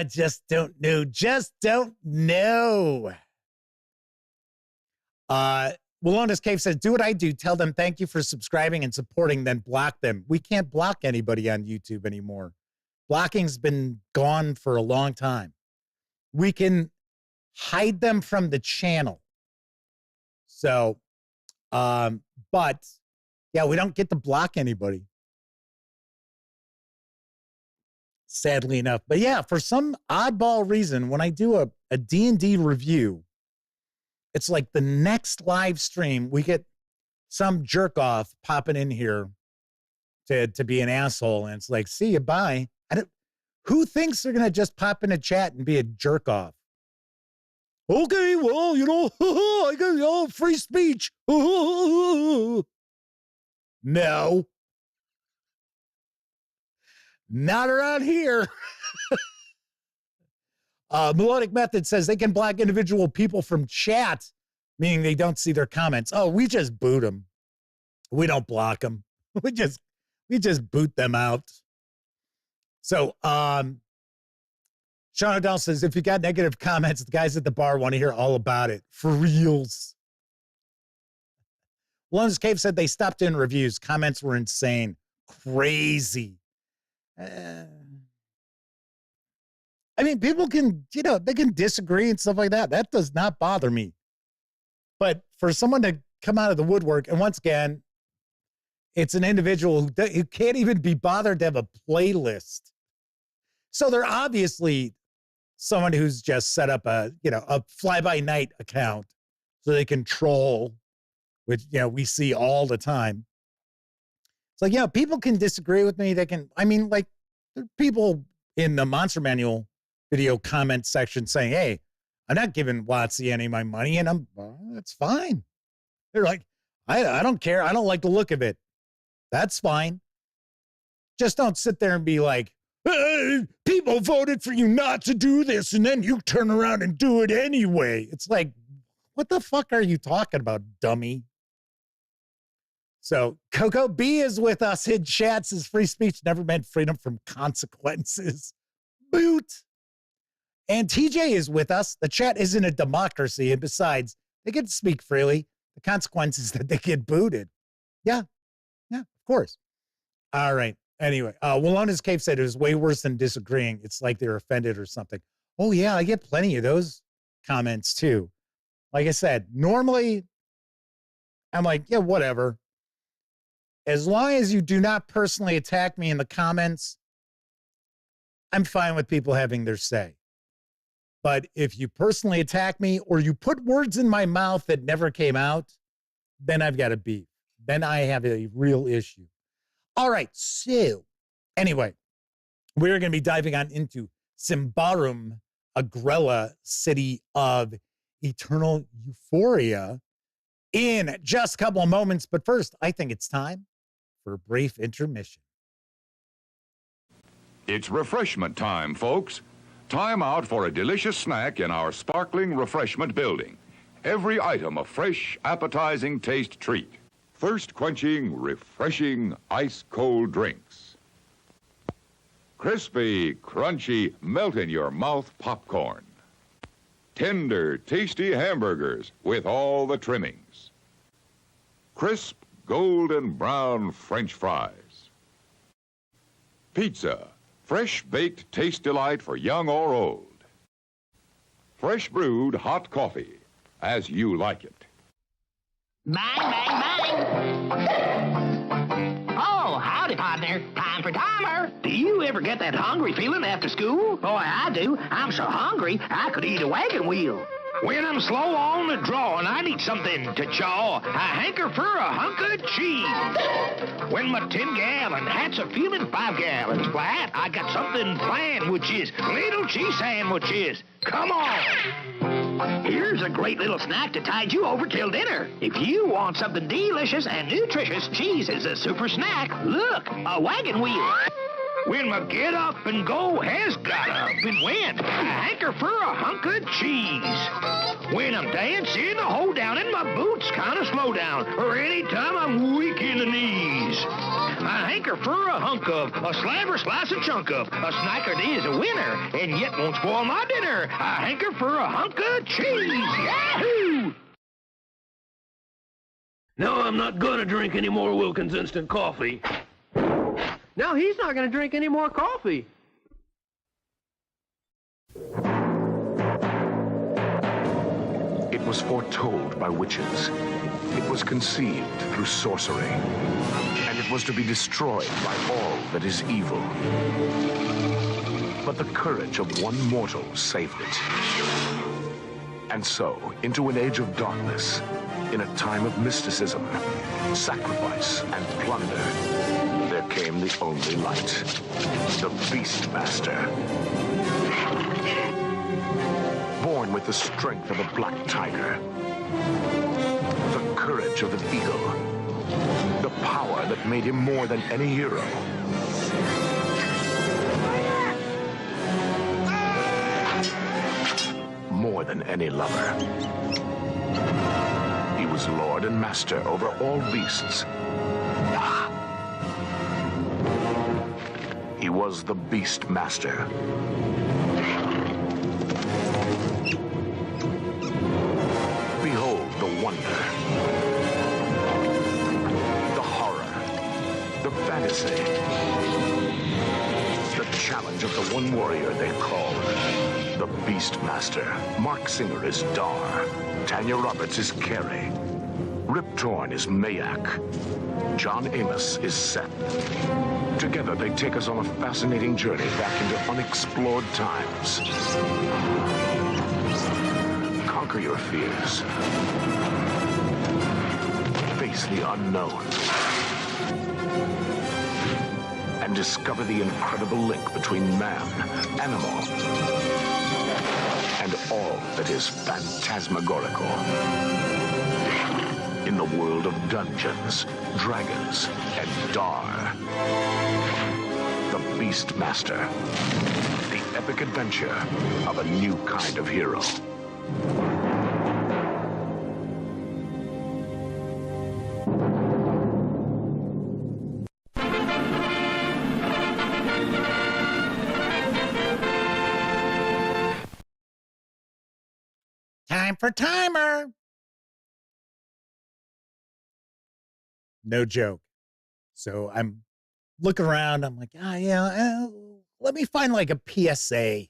Just don't know. Just don't know. Walonis Cave says, do what I do. Tell them thank you for subscribing and supporting, then block them. We can't block anybody on YouTube anymore. Blocking's been gone for a long time. We can hide them from the channel. So, but yeah, we don't get to block anybody. Sadly enough. But yeah, for some oddball reason, when I do a D&D review, it's like the next live stream, we get some jerk off popping in here to be an asshole. And it's like, see you, bye. Who thinks they're going to just pop in a chat and be a jerk off? Okay, well, you know, I got free speech. No. Not around here. Melodic Method says they can block individual people from chat, meaning they don't see their comments. Oh, we just boot them. We don't block them. We just boot them out. So, Sean O'Donnell says, if you got negative comments, the guys at the bar want to hear all about it. For reals. Lone's Cave said they stopped doing reviews. Comments were insane. Crazy. I mean, people can, you know, they can disagree and stuff like that. That does not bother me. But for someone to come out of the woodwork, and once again, it's an individual who can't even be bothered to have a playlist. So they're obviously someone who's just set up a fly-by-night account so they can troll, which, you know, we see all the time. It's like, yeah, people can disagree with me. They can, I mean, like, there are people in the Monster Manual video comment section saying, hey, I'm not giving WotC any of my money, and that's fine. They're like, I don't care. I don't like the look of it. That's fine. Just don't sit there and be like, hey, people voted for you not to do this, and then you turn around and do it anyway. It's like, what the fuck are you talking about, dummy? So Coco B is with us in chat. Says free speech never meant freedom from consequences. Boot. And TJ is with us. The chat isn't a democracy. And besides, they get to speak freely. The consequences that they get booted. Yeah, of course. All right. Anyway, Walonis Cave said it was way worse than disagreeing. It's like they're offended or something. Oh, yeah, I get plenty of those comments too. Like I said, normally I'm like, yeah, whatever. As long as you do not personally attack me in the comments, I'm fine with people having their say. But if you personally attack me or you put words in my mouth that never came out, then I've got a beef. Then I have a real issue. All right, so anyway, we're going to be diving on into Symbaroum, Agrella, city of Eternal Euphoria in just a couple of moments. But first, I think it's time for a brief intermission. It's refreshment time, folks. Time out for a delicious snack in our sparkling refreshment building. Every item a fresh, appetizing taste treat. Thirst-quenching, refreshing, ice-cold drinks. Crispy, crunchy, melt-in-your-mouth popcorn. Tender, tasty hamburgers with all the trimmings. Crisp, golden brown French fries. Pizza, fresh-baked taste delight for young or old. Fresh brewed hot coffee, as you like it. Bang, bang, bang. Oh, howdy, partner. Time for timer. Do you ever get that hungry feeling after school? Boy, I do. I'm so hungry, I could eat a wagon wheel. When I'm slow on the draw and I need something to chaw, I hanker for a hunk of cheese. When my 10-gallon hat's a feeling 5 gallons flat, I got something planned, which is little cheese sandwiches. Come on. Here's a great little snack to tide you over till dinner. If you want something delicious and nutritious, cheese is a super snack. Look, a wagon wheel. When my get up and go has got up and went, I hanker for a hunk of cheese. When I'm dancing, I hold down and my boots kind of slow down, or anytime I'm weak in the knees. I hanker for a hunk of, a slaver slice a chunk of, a snicker D is a winner, and yet won't spoil my dinner. A hanker for a hunk of cheese. Yahoo! No, I'm not gonna drink any more Wilkins instant coffee. No, he's not gonna drink any more coffee. It was foretold by witches. It was conceived through sorcery. And it was to be destroyed by all that is evil. But the courage of one mortal saved it. And so, into an age of darkness, in a time of mysticism, sacrifice, and plunder, there came the only light, the Beastmaster. Born with the strength of a black tiger, the courage of an eagle, the power that made him more than any hero. More than any lover. He was lord and master over all beasts. He was the Beastmaster. Behold the wonder, the horror, the fantasy, the challenge of the one warrior they call the Beastmaster. Mark Singer is Dar. Tanya Roberts is Carrie. Rip Torn is Mayak. John Amos is Seth. Together they take us on a fascinating journey back into unexplored times. Conquer your fears. Face the unknown. And discover the incredible link between man, animal, and all that is phantasmagorical. In the world of Dungeons, Dragons, and Dar. The Beastmaster. The epic adventure of a new kind of hero. Time for timer. No joke. So I'm looking around. I'm like, let me find like a PSA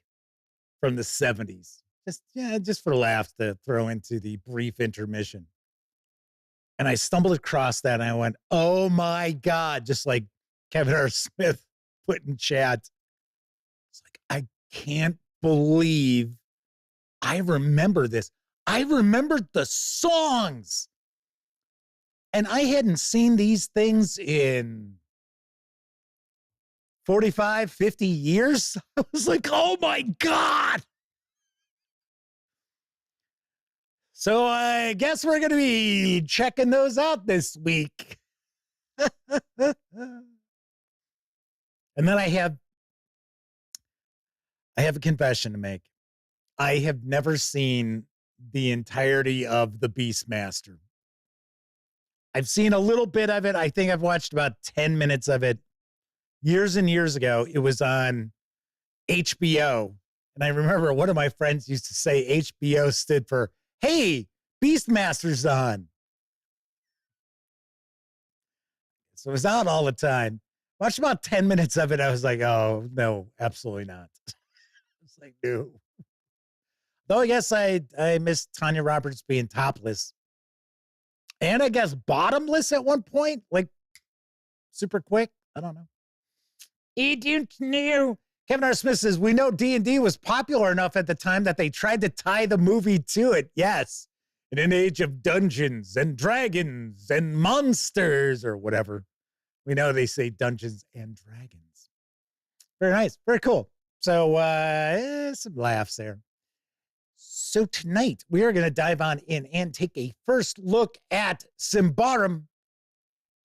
from the 70s. Just for laughs to throw into the brief intermission. And I stumbled across that and I went, oh my God, just like Kevin R. Smith put in chat. It's like, I can't believe I remember this. I remembered the songs. And I hadn't seen these things in 45, 50 years. I was like, oh my God. So I guess we're going to be checking those out this week. And then I have a confession to make. I have never seen the entirety of The Beastmaster. I've seen a little bit of it. I think I've watched about 10 minutes of it years and years ago. It was on HBO. And I remember one of my friends used to say HBO stood for, hey, Beastmaster's on. So it was out all the time. Watched about 10 minutes of it. I was like, oh, no, absolutely not. I was like, no. Though I guess I miss Tanya Roberts being topless. And I guess bottomless at one point, like super quick. I don't know. I don't know. Kevin R. Smith says, we know D&D was popular enough at the time that they tried to tie the movie to it. Yes. In an age of Dungeons and Dragons and monsters or whatever. We know they say Dungeons and Dragons. Very nice. Very cool. So some laughs there. So tonight, we are going to dive on in and take a first look at Symbaroum,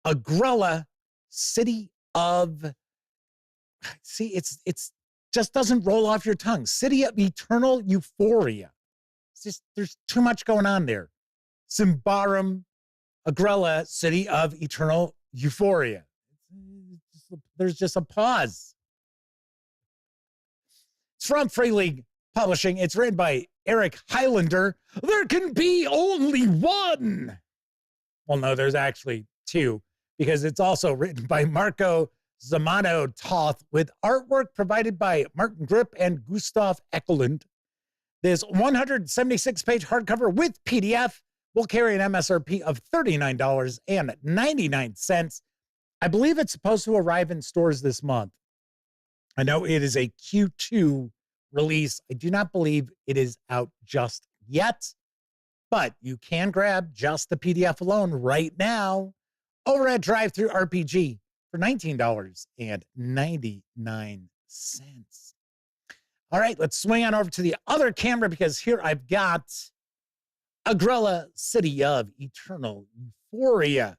Agrella, City of... See, it's just doesn't roll off your tongue. City of Eternal Euphoria. It's just, there's too much going on there. Symbaroum, Agrella, City of Eternal Euphoria. there's just a pause. It's from Free League Publishing. It's written by Eric Highlander. There can be only one. Well, no, there's actually two, because it's also written by Marco Zamano Toth with artwork provided by Martin Grip and Gustav Ekelund. This 176-page hardcover with PDF will carry an MSRP of $39.99. I believe it's supposed to arrive in stores this month. I know it is a Q2 release. I do not believe it is out just yet, but you can grab just the PDF alone right now over at DriveThruRPG for $19.99. All right, let's swing on over to the other camera, because here I've got Agrella, City of Eternal Euphoria.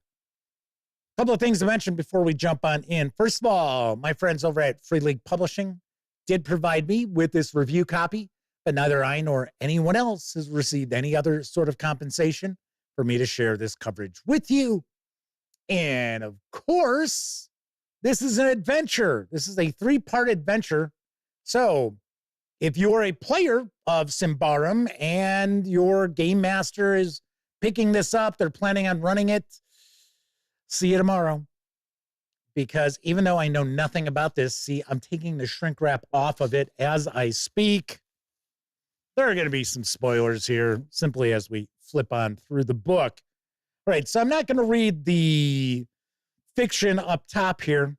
A couple of things to mention before we jump on in. First of all, my friends over at Free League Publishing did provide me with this review copy, but neither I nor anyone else has received any other sort of compensation for me to share this coverage with you. And of course, this is an adventure. This is a 3-part adventure. So if you're a player of Symbaroum and your game master is picking this up, they're planning on running it, see you tomorrow. Because even though I know nothing about this, see, I'm taking the shrink wrap off of it as I speak. There are going to be some spoilers here, simply as we flip on through the book. All right, so I'm not going to read the fiction up top here.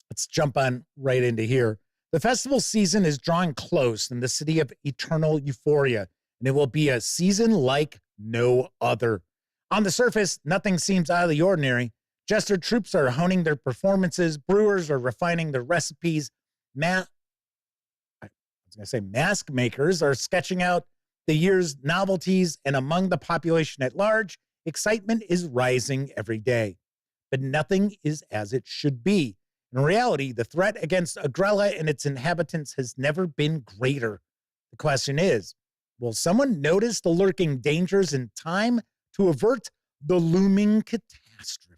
Let's jump on right into here. The festival season is drawing close in the city of Eternal Euphoria, and it will be a season like no other. On the surface, nothing seems out of the ordinary. Jester troops are honing their performances. Brewers are refining their recipes. Mask makers are sketching out the year's novelties, and among the population at large, excitement is rising every day. But nothing is as it should be. In reality, the threat against Agrella and its inhabitants has never been greater. The question is, will someone notice the lurking dangers in time to avert the looming catastrophe?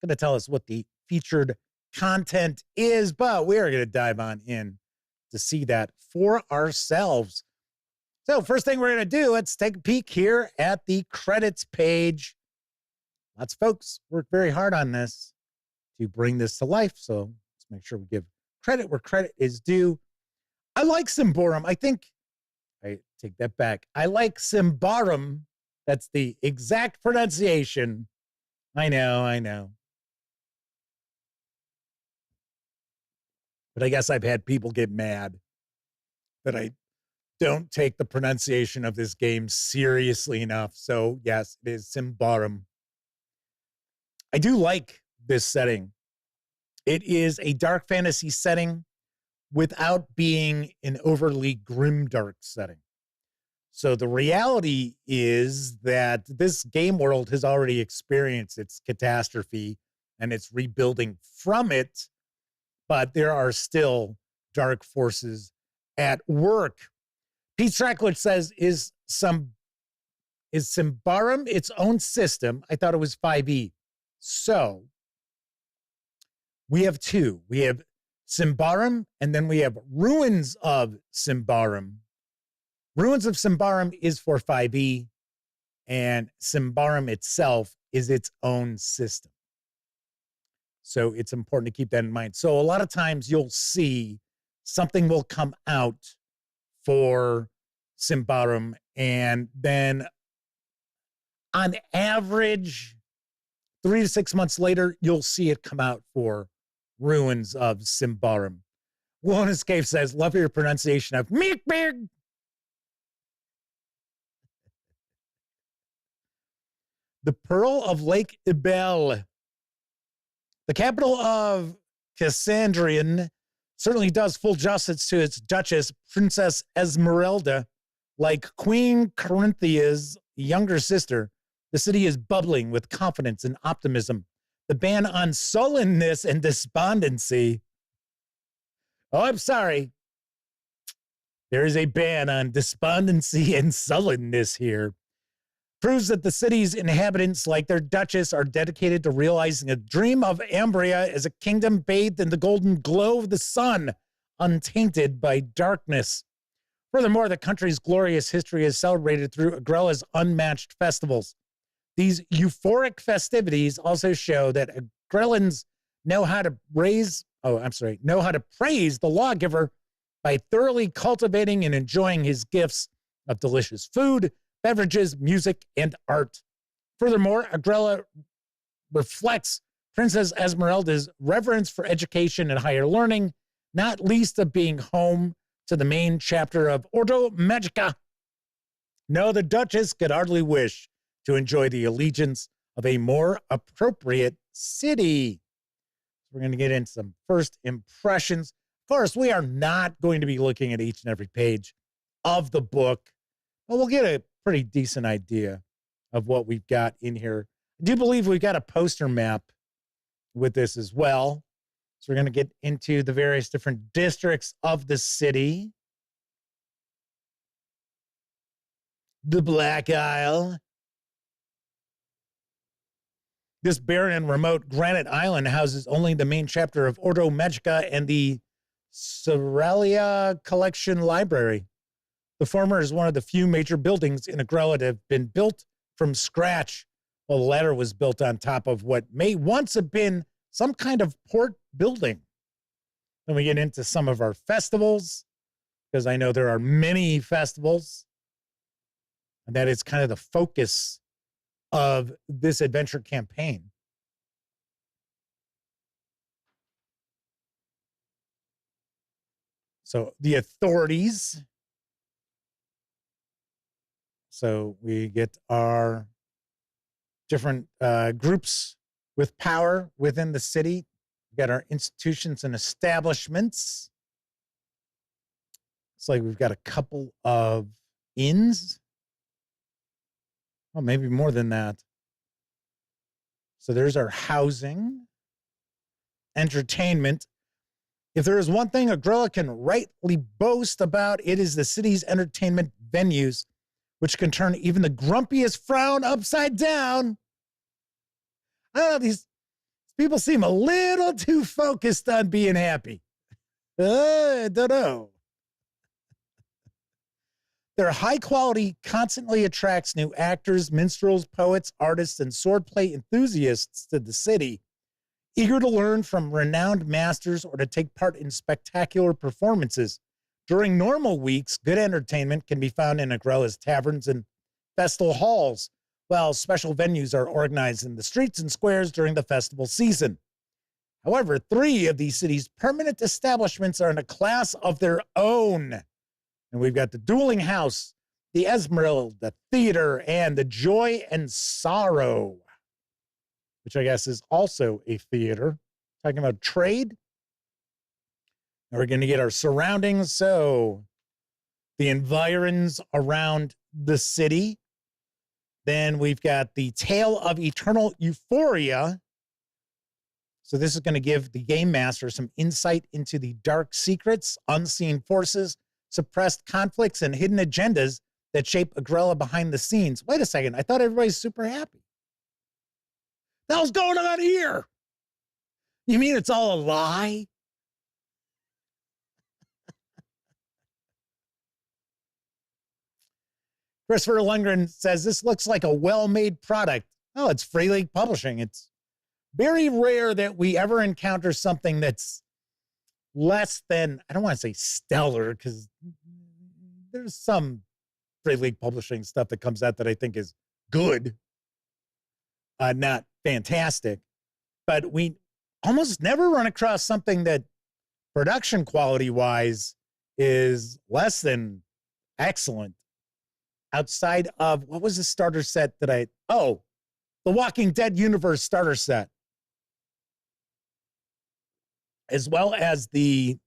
Going to tell us what the featured content is, but we are going to dive on in to see that for ourselves. So first thing we're going to do, let's take a peek here at the credits page. Lots of folks work very hard on this to bring this to life, so let's make sure we give credit where credit is due. I like Symbaroum. I take that back. I like Symbaroum. That's the exact pronunciation. I know. But I guess I've had people get mad that I don't take the pronunciation of this game seriously enough. So yes, it is Symbaroum. I do like this setting. It is a dark fantasy setting without being an overly grimdark setting. So the reality is that this game world has already experienced its catastrophe and it's rebuilding from it, but there are still dark forces at work. Pete Strackler says, is Symbaroum its own system? I thought it was 5e. So we have two. We have Symbaroum, and then we have Ruins of Symbaroum. Ruins of Symbaroum is for 5e, and Symbaroum itself is its own system. So it's important to keep that in mind. So a lot of times you'll see something will come out for Symbaroum, and then on average, 3 to 6 months later, you'll see it come out for Ruins of Symbaroum. Wellness Cave says, love your pronunciation of Meekbig. The Pearl of Lake Ibel. The capital of Cassandrian certainly does full justice to its Duchess, Princess Esmeralda. Like Queen Corinthia's younger sister, the city is bubbling with confidence and optimism. The ban on sullenness and despondency. Oh, I'm sorry. There is a ban on despondency and sullenness here. proves that the city's inhabitants, like their duchess, are dedicated to realizing a dream of Ambria as a kingdom bathed in the golden glow of the sun, untainted by darkness. Furthermore, the country's glorious history is celebrated through Agrella's unmatched festivals. These euphoric festivities also show that Agrellans know how to praise the lawgiver by thoroughly cultivating and enjoying his gifts of delicious food, beverages, music, and art. Furthermore, Agrella reflects Princess Esmeralda's reverence for education and higher learning, not least of being home to the main chapter of Ordo Magica. No, the Duchess could hardly wish to enjoy the allegiance of a more appropriate city. We're going to get into some first impressions. Of course, we are not going to be looking at each and every page of the book, but we'll get a pretty decent idea of what we've got in here. I do believe we've got a poster map with this as well. So we're going to get into the various different districts of the city. The Black Isle. This barren and remote granite island houses only the main chapter of Ordo Magica and the Cerealia Collection Library. The former is one of the few major buildings in Agrella that have been built from scratch, while the latter was built on top of what may once have been some kind of port building. Then we get into some of our festivals, because I know there are many festivals, and that is kind of the focus of this adventure campaign. So the authorities. So we get our different groups with power within the city. We got our institutions and establishments. It's like we've got a couple of inns. Oh, maybe more than that. So there's our housing, entertainment. If there is one thing Agrella can rightly boast about, it is the city's entertainment venues, which can turn even the grumpiest frown upside down. I don't know, these people seem a little too focused on being happy. I don't know. Their high quality constantly attracts new actors, minstrels, poets, artists, and swordplay enthusiasts to the city, eager to learn from renowned masters or to take part in spectacular performances. During normal weeks, good entertainment can be found in Agrella's taverns and festal halls, while special venues are organized in the streets and squares during the festival season. However, 3 of these cities' permanent establishments are in a class of their own. And we've got the Dueling House, the Esmeralda Theater, and the Joy and Sorrow, which I guess is also a theater. Talking about trade. And we're going to get our surroundings. So the environs around the city. Then we've got the Tale of Eternal Euphoria. So this is going to give the game master some insight into the dark secrets, unseen forces, suppressed conflicts, and hidden agendas that shape Agrella behind the scenes. Wait a second. I thought everybody's super happy. What the hell's going on here? You mean it's all a lie? Christopher Lundgren says, this looks like a well-made product. Oh, it's Free League Publishing. It's very rare that we ever encounter something that's less than, I don't want to say stellar, because there's some Free League Publishing stuff that comes out that I think is good, not fantastic. But we almost never run across something that production quality-wise is less than excellent. Outside of, what was the starter set that the Walking Dead Universe starter set. As well as the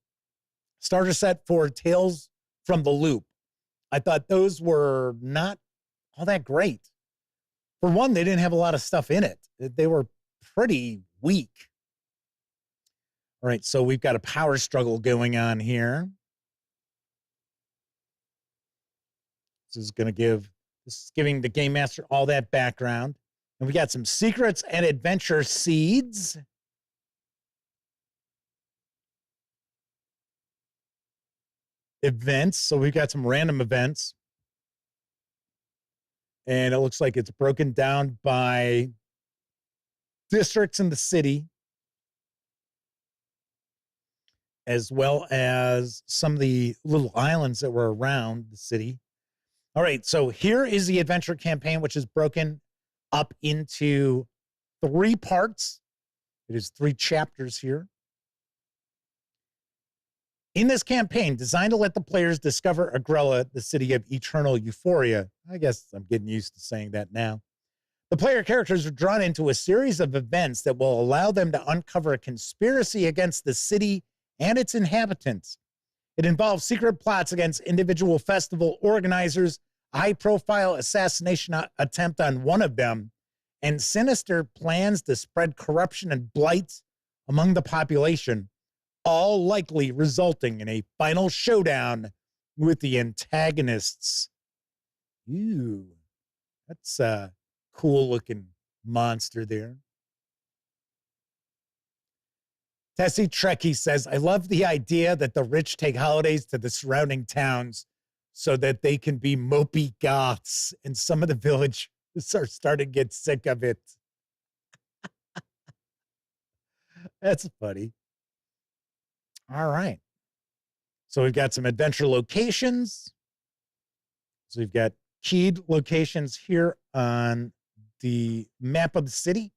starter set for Tales from the Loop. I thought those were not all that great. For one, they didn't have a lot of stuff in it. They were pretty weak. All right, so we've got a power struggle going on here. This is going to give This is giving the game master all that background. And we got some secrets and adventure seeds. Events. So we've got some random events. And it looks like it's broken down by districts in the city, as well as some of the little islands that were around the city. All right, so here is the adventure campaign, which is broken up into 3 parts. It is 3 chapters here. In this campaign, designed to let the players discover Agrella, the city of eternal euphoria. I guess I'm getting used to saying that now. The player characters are drawn into a series of events that will allow them to uncover a conspiracy against the city and its inhabitants. It involves secret plots against individual festival organizers, a high-profile assassination attempt on one of them, and sinister plans to spread corruption and blight among the population, all likely resulting in a final showdown with the antagonists. Ooh, that's a cool-looking monster there. Tessie Trekkie says, I love the idea that the rich take holidays to the surrounding towns so that they can be mopey goths, and some of the villagers are starting to get sick of it. That's funny. All right. So we've got some adventure locations. So we've got keyed locations here on the map of the city.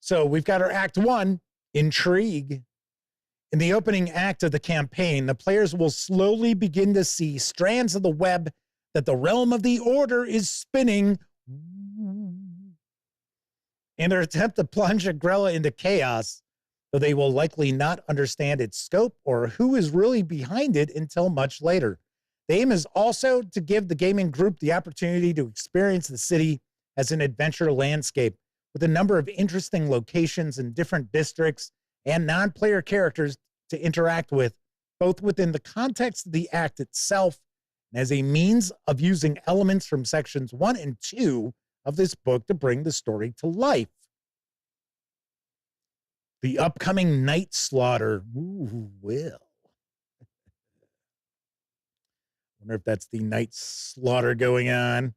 So we've got our Act 1, Intrigue. In the opening act of the campaign, the players will slowly begin to see strands of the web that the realm of the order is spinning in their attempt to plunge Agrella into chaos, though they will likely not understand its scope or who is really behind it until much later. The aim is also to give the gaming group the opportunity to experience the city as an adventure landscape with a number of interesting locations in different districts and non-player characters to interact with, both within the context of the act itself and as a means of using elements from sections 1 and 2 of this book to bring the story to life. The upcoming Night Slaughter. Ooh, Will. Wonder if that's the Night Slaughter going on.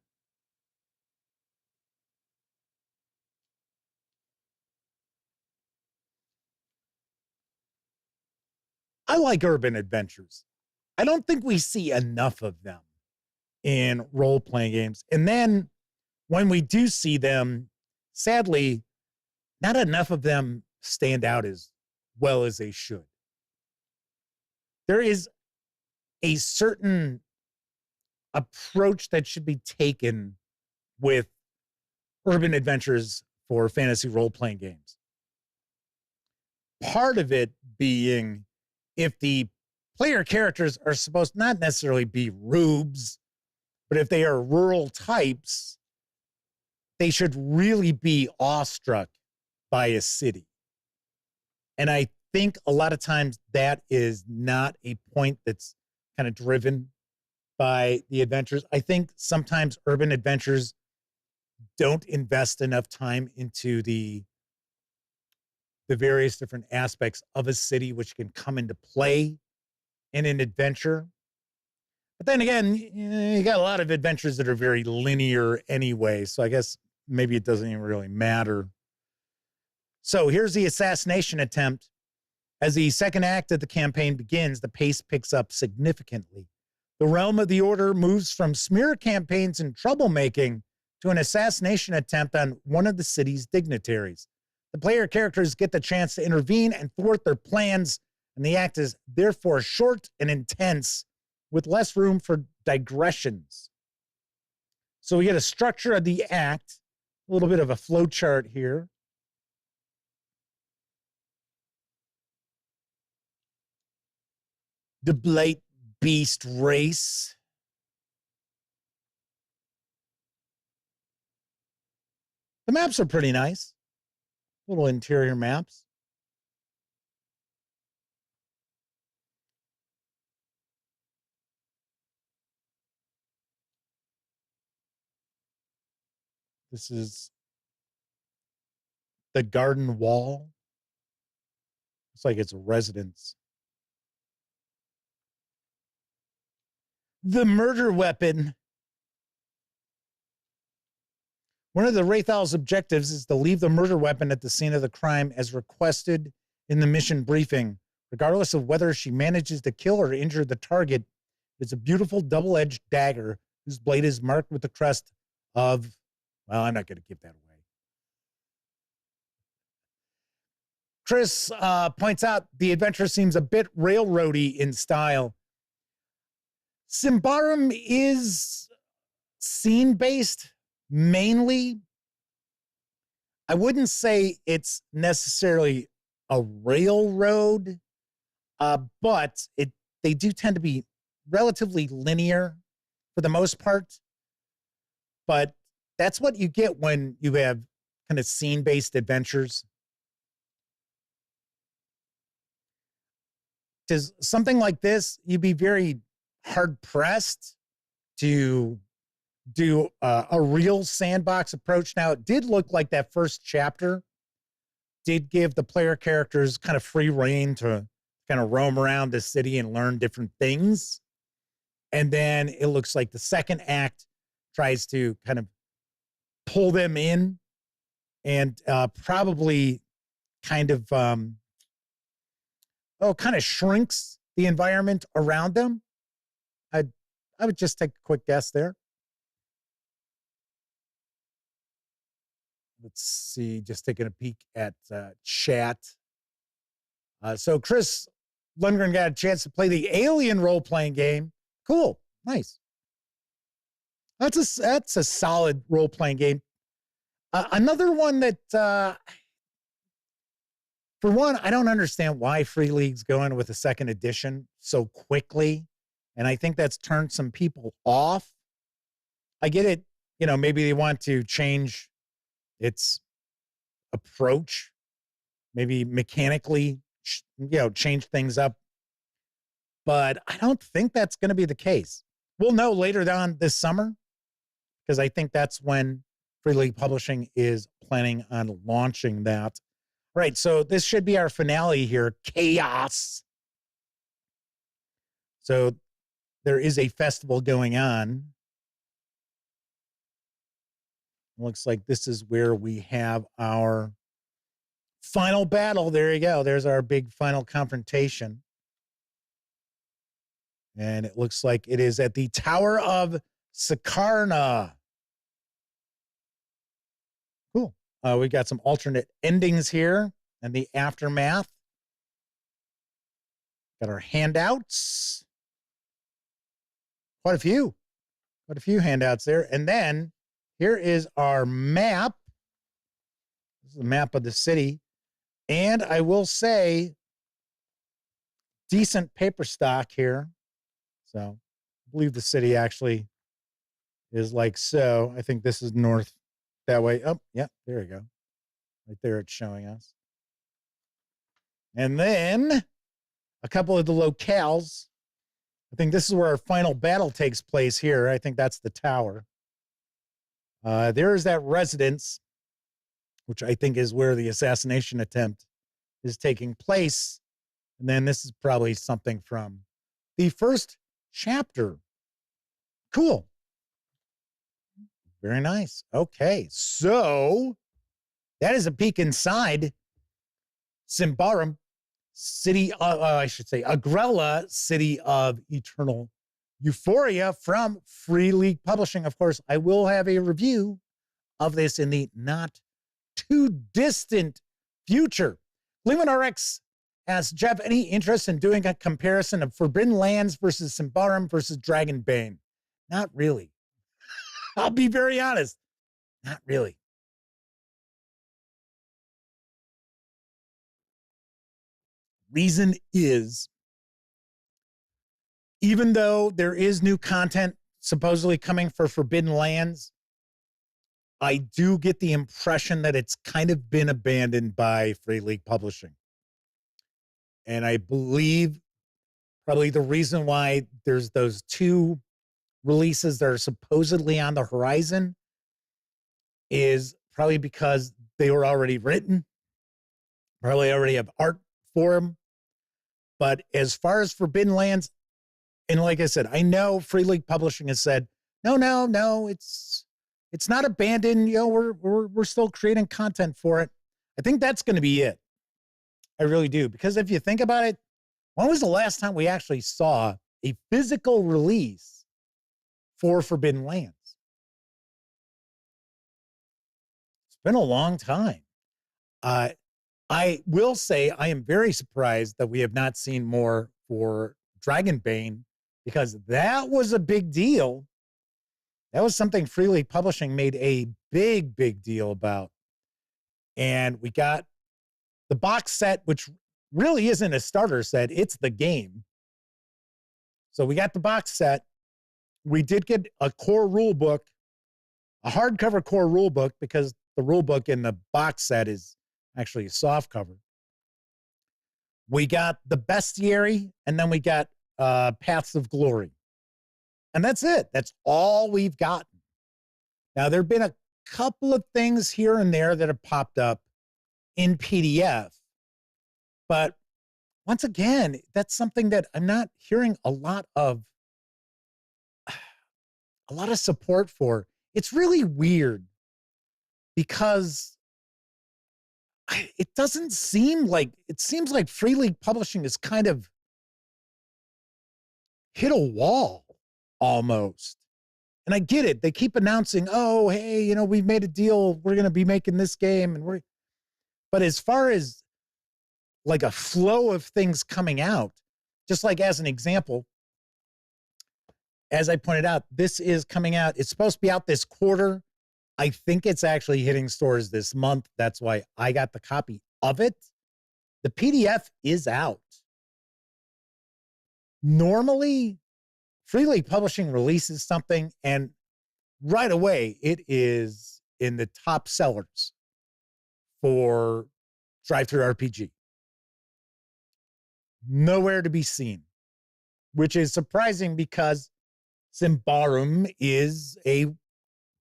I like urban adventures. I don't think we see enough of them in role-playing games. And then when we do see them, sadly, not enough of them stand out as well as they should. There is a certain approach that should be taken with urban adventures for fantasy role-playing games. Part of it being, if the player characters are supposed to not necessarily be rubes, but if they are rural types, they should really be awestruck by a city. And I think a lot of times that is not a point that's kind of driven by the adventures. I think sometimes urban adventures don't invest enough time into the various different aspects of a city which can come into play in an adventure. But then again, you got a lot of adventures that are very linear anyway, so I guess maybe it doesn't even really matter. So here's the assassination attempt. As the second act of the campaign begins, the pace picks up significantly. The realm of the order moves from smear campaigns and troublemaking to an assassination attempt on one of the city's dignitaries. The player characters get the chance to intervene and thwart their plans, and the act is therefore short and intense, with less room for digressions. So we get a structure of the act, a little bit of a flow chart here. The Blight Beast race. The maps are pretty nice. Little interior maps. This is the garden wall. It's like it's a residence. The murder weapon. One of the Wraithal's objectives is to leave the murder weapon at the scene of the crime as requested in the mission briefing. Regardless of whether she manages to kill or injure the target, it's a beautiful double-edged dagger whose blade is marked with the crest of, well, I'm not going to give that away. Chris points out the adventure seems a bit railroady in style. Symbaroum is scene-based, mainly. I wouldn't say it's necessarily a railroad, but they do tend to be relatively linear for the most part. But that's what you get when you have kind of scene-based adventures. Because something like this, you'd be very hard-pressed to do a real sandbox approach. Now, it did look like that first chapter did give the player characters kind of free reign to kind of roam around the city and learn different things. And then it looks like the second act tries to kind of pull them in and probably kind of, kind of shrinks the environment around them. I would just take a quick guess there. Let's see, just taking a peek at chat. So Chris Lundgren got a chance to play the Alien role-playing game. Cool, nice. That's a solid role-playing game. Another one that, for one, I don't understand why Free League's going with a second edition so quickly. And I think that's turned some people off. I get it. You know, maybe they want to change its approach, maybe mechanically, change things up. But I don't think that's going to be the case. We'll know later on this summer, because I think that's when Free League Publishing is planning on launching that. Right, so this should be our finale here, Chaos. So there is a festival going on. Looks like this is where we have our final battle. There you go. There's our big final confrontation. And it looks like it is at the Tower of Sakarna. Cool. We got some alternate endings here and the aftermath. Got our handouts. Quite a few handouts there. And then here is our map. This is the map of the city. And I will say, decent paper stock here. So I believe the city actually is like so. I think this is north that way. Oh, yeah, there you go. Right there it's showing us. And then a couple of the locales. I think this is where our final battle takes place here. I think that's the tower. There is that residence, which I think is where the assassination attempt is taking place. And then this is probably something from the first chapter. Cool. Very nice. Okay, so that is a peek inside Symbaroum, city of, I should say, Agrella, city of Eternal Euphoria from Free League Publishing. Of course, I will have a review of this in the not too distant future. Lehman RX asks, Jeff, any interest in doing a comparison of Forbidden Lands versus Symbaroum versus Dragonbane? Not really. I'll be very honest. Not really. Reason is, even though there is new content supposedly coming for Forbidden Lands, I do get the impression that it's kind of been abandoned by Free League Publishing. And I believe probably the reason why there's those two releases that are supposedly on the horizon is probably because they were already written, probably already have art for them. But as far as Forbidden Lands, and like I said, I know Free League Publishing has said, no, it's not abandoned. We're still creating content for it. I think that's going to be it. I really do. Because if you think about it, when was the last time we actually saw a physical release for Forbidden Lands? It's been a long time. I will say I am very surprised that we have not seen more for Dragonbane, because that was a big deal. That was something Free League Publishing made a big deal about. And we got the box set, which really isn't a starter set. It's the game. So we got the box set. We did get a core rule book, a hardcover core rule book, because the rule book in the box set is actually a soft cover. We got the bestiary, and then we got Paths of Glory. And that's it. That's all we've gotten. Now, there have been a couple of things here and there that have popped up in PDF. But once again, that's something that I'm not hearing a lot of support for. It's really weird because it doesn't seem like, it seems like Free League Publishing has kind of hit a wall almost. And I get it. They keep announcing, oh, hey, we've made a deal. We're going to be making this game. But as far as like a flow of things coming out, just like as an example, as I pointed out, this is coming out. It's supposed to be out this quarter. I think it's actually hitting stores this month. That's why I got the copy of it. The PDF is out. Normally, Free League Publishing releases something, and right away, it is in the top sellers for DriveThruRPG. Nowhere to be seen, which is surprising because Symbaroum is a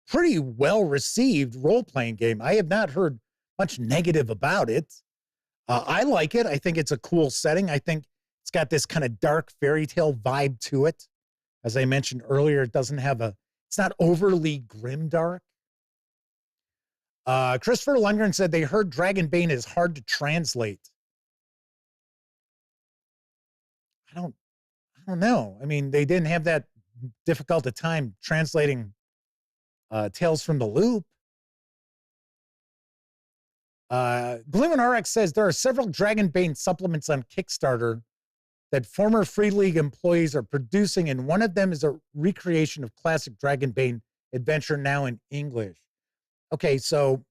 pretty well-received role-playing game. I have not heard much negative about it. I like it. I think it's a cool setting. I think it's got this kind of dark fairy tale vibe to it. As I mentioned earlier, it doesn't have it's not overly grimdark. Christopher Lundgren said they heard Dragonbane is hard to translate. I don't know. I mean, they didn't have that difficult a time translating Tales from the Loop. Gloom and RX says there are several Dragonbane supplements on Kickstarter that former Free League employees are producing, and one of them is a recreation of classic Dragonbane adventure now in English. Okay, so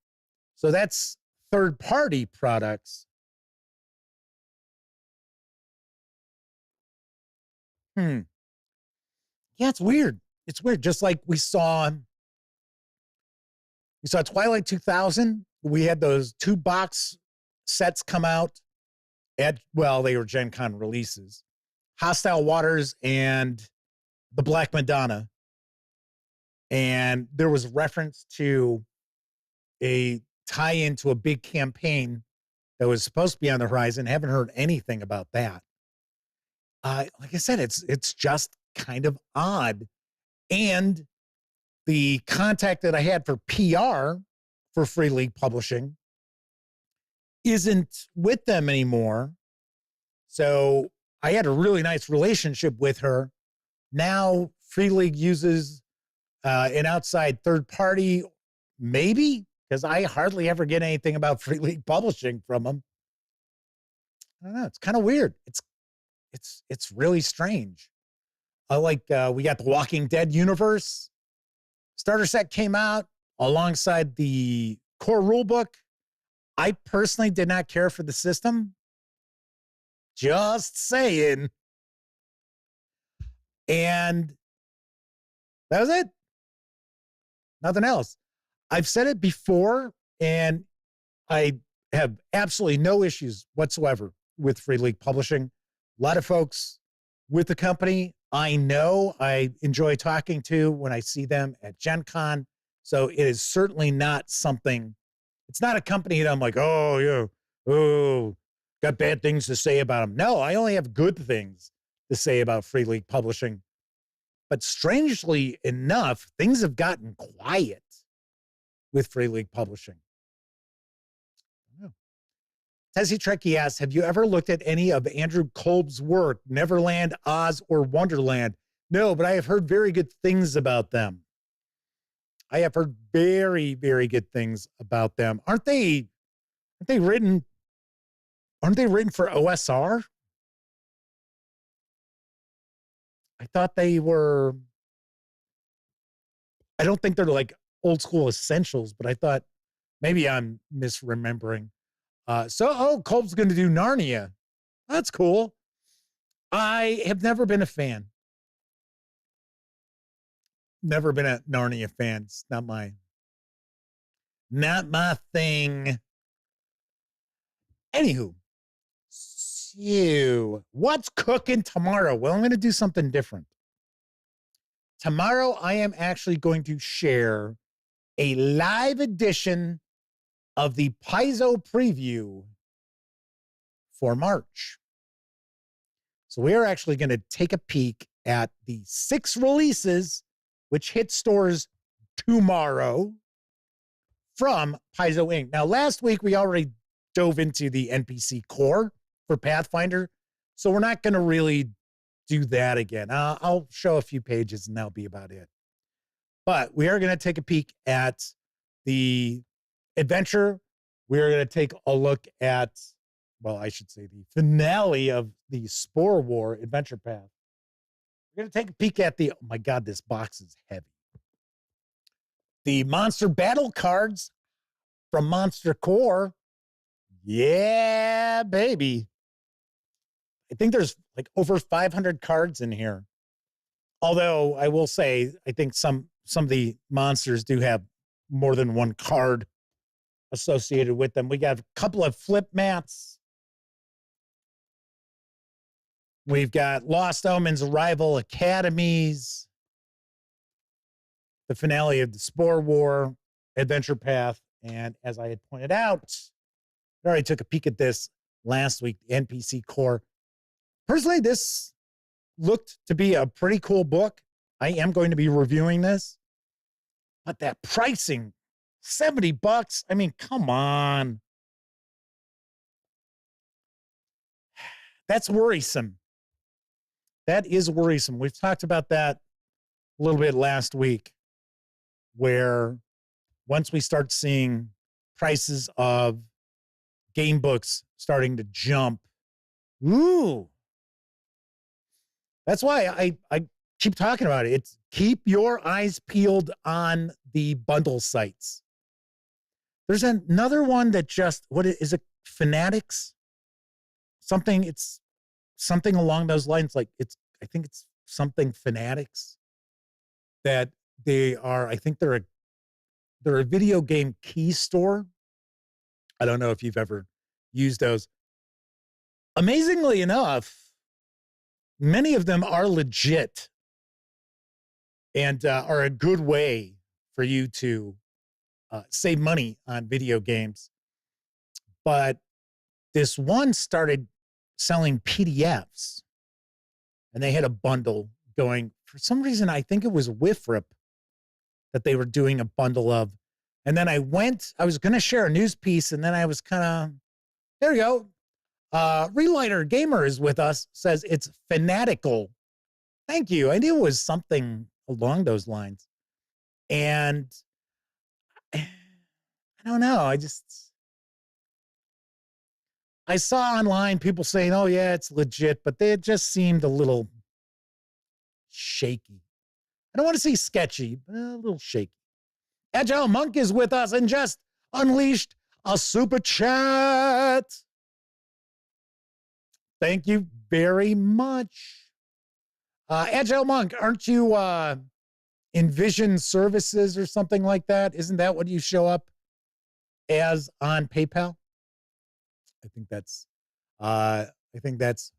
that's third-party products. Yeah, it's weird. It's weird. Just like we saw Twilight 2000. We had those 2-box sets come out they were Gen Con releases. Hostile Waters and the Black Madonna. And there was reference to a tie-in to a big campaign that was supposed to be on the horizon. Haven't heard anything about that. Like I said, it's just kind of odd. And the contact that I had for PR for Free League Publishing isn't with them anymore. So I had a really nice relationship with her. Now Free League uses an outside third party, maybe, because I hardly ever get anything about Free League Publishing from them. I don't know. It's kind of weird. It's really strange. We got the Walking Dead universe. Starter set came out alongside the core rulebook. I personally did not care for the system. Just saying. And that was it. Nothing else. I've said it before, and I have absolutely no issues whatsoever with Free League Publishing. A lot of folks with the company I know I enjoy talking to when I see them at Gen Con. So it is certainly not something, it's not a company that I'm like, oh, yeah, oh, got bad things to say about them. No, I only have good things to say about Free League Publishing. But strangely enough, things have gotten quiet with Free League Publishing. Tessie Trekkie asks, have you ever looked at any of Andrew Kolb's work, Neverland, Oz, or Wonderland? No, but I have heard very good things about them. I have heard very, very good things about them. Aren't they written for OSR? I thought they were, I don't think they're like old school essentials, but I thought maybe I'm misremembering. Kolb's going to do Narnia. That's cool. I have never been a fan. Never been a Narnia fan. It's not my thing. Anywho, so what's cooking tomorrow? Well, I'm going to do something different. Tomorrow, I am actually going to share a live edition of the Paizo preview for March. So we are actually going to take a peek at the 6 releases, which hit stores tomorrow from Paizo Inc. Now, last week, we already dove into the NPC core for Pathfinder, so we're not going to really do that again. I'll show a few pages, and that'll be about it. But we are going to take a peek at the adventure. We're going to take a look at, well, I should say the finale of the Spore War adventure path. We're going to take a peek at the, oh my God, this box is heavy. The monster battle cards from Monster Core. Yeah, baby. I think there's like over 500 cards in here. Although I will say, I think some of the monsters do have more than one card associated with them. We got a couple of flip mats. We've got Lost Omens, Rival Academies, the finale of the Spore War, Adventure Path, and as I had pointed out, I already took a peek at this last week, the NPC Core. Personally, this looked to be a pretty cool book. I am going to be reviewing this, but that pricing, $70. I mean, come on. That's worrisome. That is worrisome. We've talked about that a little bit last week, where once we start seeing prices of game books starting to jump, ooh. That's why I keep talking about it. It's keep your eyes peeled on the bundle sites. There's another one that just, what is it? Fanatics? It's something along those lines. Like I think it's something Fanatics that they are, I think they're a video game key store. I don't know if you've ever used those. Amazingly enough, many of them are legit and are a good way for you to save money on video games. But this one started selling PDFs, and they had a bundle going. For some reason, I think it was WIFRIP that they were doing a bundle of. And then I was going to share a news piece, and then I was kind of, there you go. Relighter Gamer is with us, says it's fanatical. Thank you. I knew it was something along those lines. And I don't know. I saw online people saying, oh yeah, it's legit, but they just seemed a little shaky. I don't want to say sketchy, but a little shaky. Agile Monk is with us and just unleashed a super chat. Thank you very much. Agile Monk, aren't you Envision Services or something like that? Isn't that what you show up as on PayPal? I think that's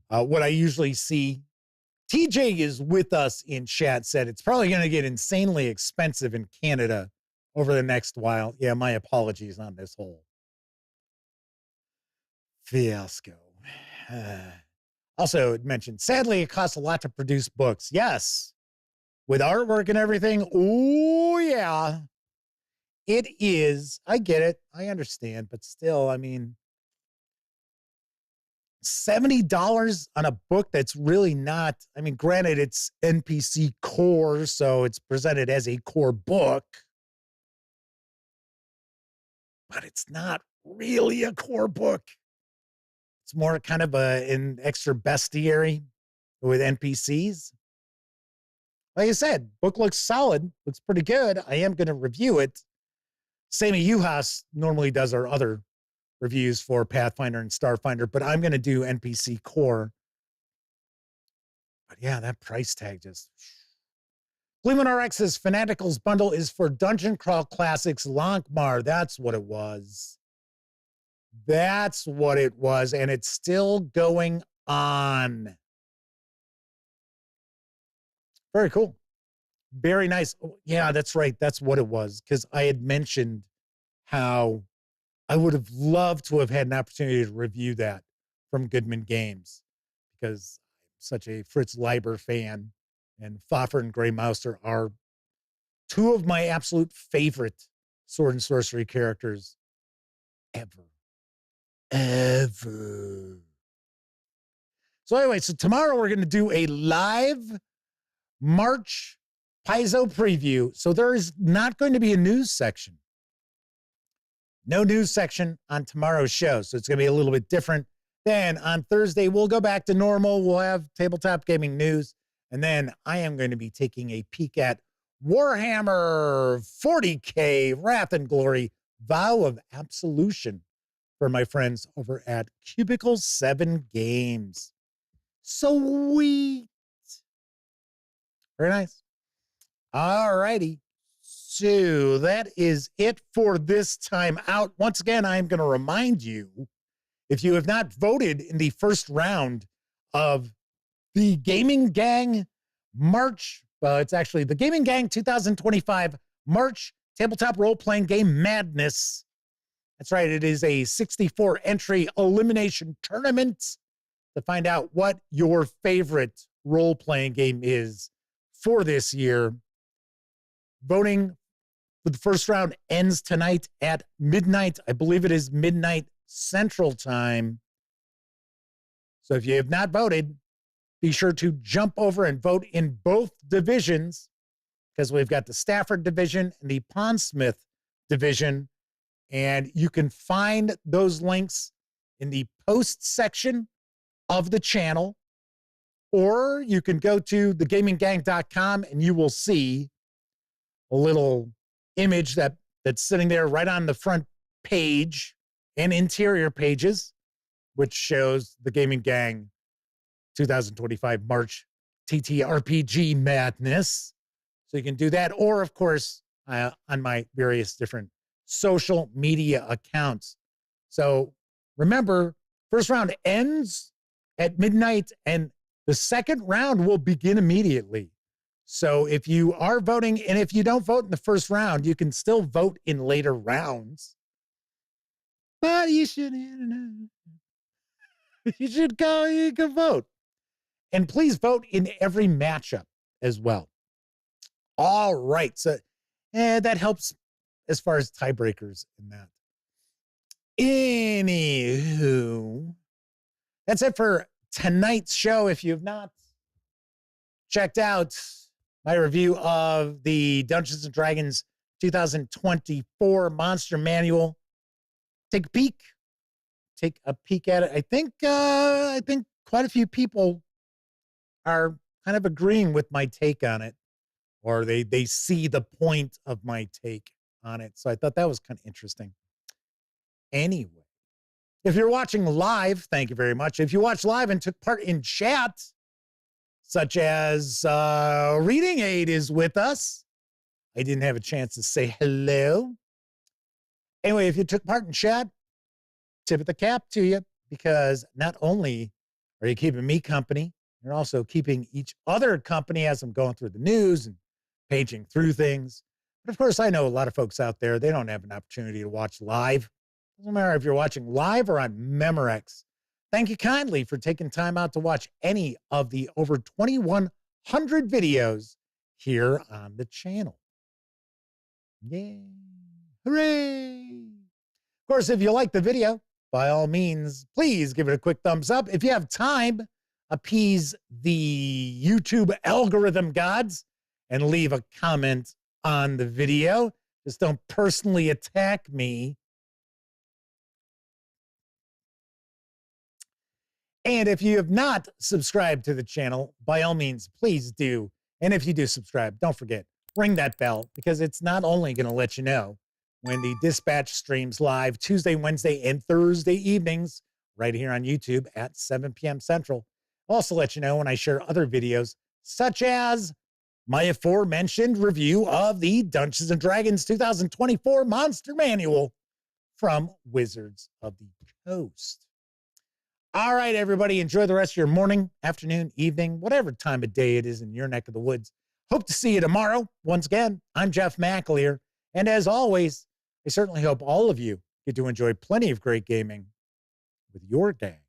what I usually see TJ is with us in chat, said it's probably going to get insanely expensive in Canada over the next while. Yeah, my apologies on this whole fiasco. Also, it mentioned, sadly, it costs a lot to produce books. Yes, with artwork and everything. Oh, yeah, it is. I get it. I understand. But still, I mean, $70 on a book that's really not, I mean, granted, it's NPC core, so it's presented as a core book, but it's not really a core book. It's more kind of an extra bestiary with NPCs. Like I said, book looks solid, looks pretty good. I am going to review it. Sammy Uhas normally does our other reviews for Pathfinder and Starfinder, but I'm going to do NPC core. But yeah, that price tag just... Gleeman RX's Fanaticals bundle is for Dungeon Crawl Classics Lankmar. That's what it was. That's what it was, and it's still going on. Very cool. Very nice. Oh, yeah, that's right. That's what it was, because I had mentioned how I would have loved to have had an opportunity to review that from Goodman Games, because I'm such a Fritz Leiber fan, and Faffer and Grey Mouser are two of my absolute favorite sword and sorcery characters ever. Ever. So anyway, so tomorrow we're going to do a live March Paizo preview. So there is not going to be a news section. No news section on tomorrow's show. So it's going to be a little bit different. Then on Thursday, we'll go back to normal. We'll have tabletop gaming news. And then I am going to be taking a peek at Warhammer 40K Wrath and Glory Vow of Absolution for my friends over at Cubicle 7 Games. Sweet. Very nice. All righty. So that is it for this time out. Once again, I am going to remind you, if you have not voted in the first round of the Gaming Gang March, well, it's actually the Gaming Gang 2025 March Tabletop Role-Playing Game Madness. That's right. It is a 64 entry elimination tournament to find out what your favorite role-playing game is for this year. Voting for the first round ends tonight at midnight. I believe it is midnight Central Time. So if you have not voted, be sure to jump over and vote in both divisions, because we've got the Stafford division and the Pondsmith division. And you can find those links in the post section of the channel, or you can go to thegaminggang.com and you will see a little image that's sitting there right on the front page and interior pages, which shows the Gaming Gang 2025 March TTRPG Madness. So you can do that, or of course, on my various different social media accounts. So remember, first round ends at midnight and the second round will begin immediately. So if you are voting, and if you don't vote in the first round, you can still vote in later rounds. But you should, go, you can vote. And please vote in every matchup as well. All right. So that helps as far as tiebreakers in that. Anywho, that's it for tonight's show. If you've not checked out my review of the Dungeons and Dragons 2024 Monster Manual, take a peek. Take a peek at it. I think quite a few people are kind of agreeing with my take on it, or they see the point of my take on it. So I thought that was kind of interesting. Anyway, if you're watching live, thank you very much. If you watch live and took part in chat, such as Reading Aid is with us. I didn't have a chance to say hello. Anyway, if you took part in chat, tip of the cap to you, because not only are you keeping me company, They're also keeping each other company as I'm going through the news and paging through things. But of course, I know a lot of folks out there, they don't have an opportunity to watch live. Doesn't matter if you're watching live or on Memorex. Thank you kindly for taking time out to watch any of the over 2,100 videos here on the channel. Yay. Hooray. Of course, if you like the video, by all means, please give it a quick thumbs up. If you have time, appease the YouTube algorithm gods and leave a comment on the video. Just don't personally attack me. And if you have not subscribed to the channel, by all means, please do. And if you do subscribe, don't forget, ring that bell, because it's not only going to let you know when the Dispatch streams live Tuesday, Wednesday, and Thursday evenings right here on YouTube at 7 p.m. Central. I'll also let you know when I share other videos, such as my aforementioned review of the Dungeons & Dragons 2024 Monster Manual from Wizards of the Coast. All right, everybody, enjoy the rest of your morning, afternoon, evening, whatever time of day it is in your neck of the woods. Hope to see you tomorrow. Once again, I'm Jeff McAleer, and as always, I certainly hope all of you get to enjoy plenty of great gaming with your gang.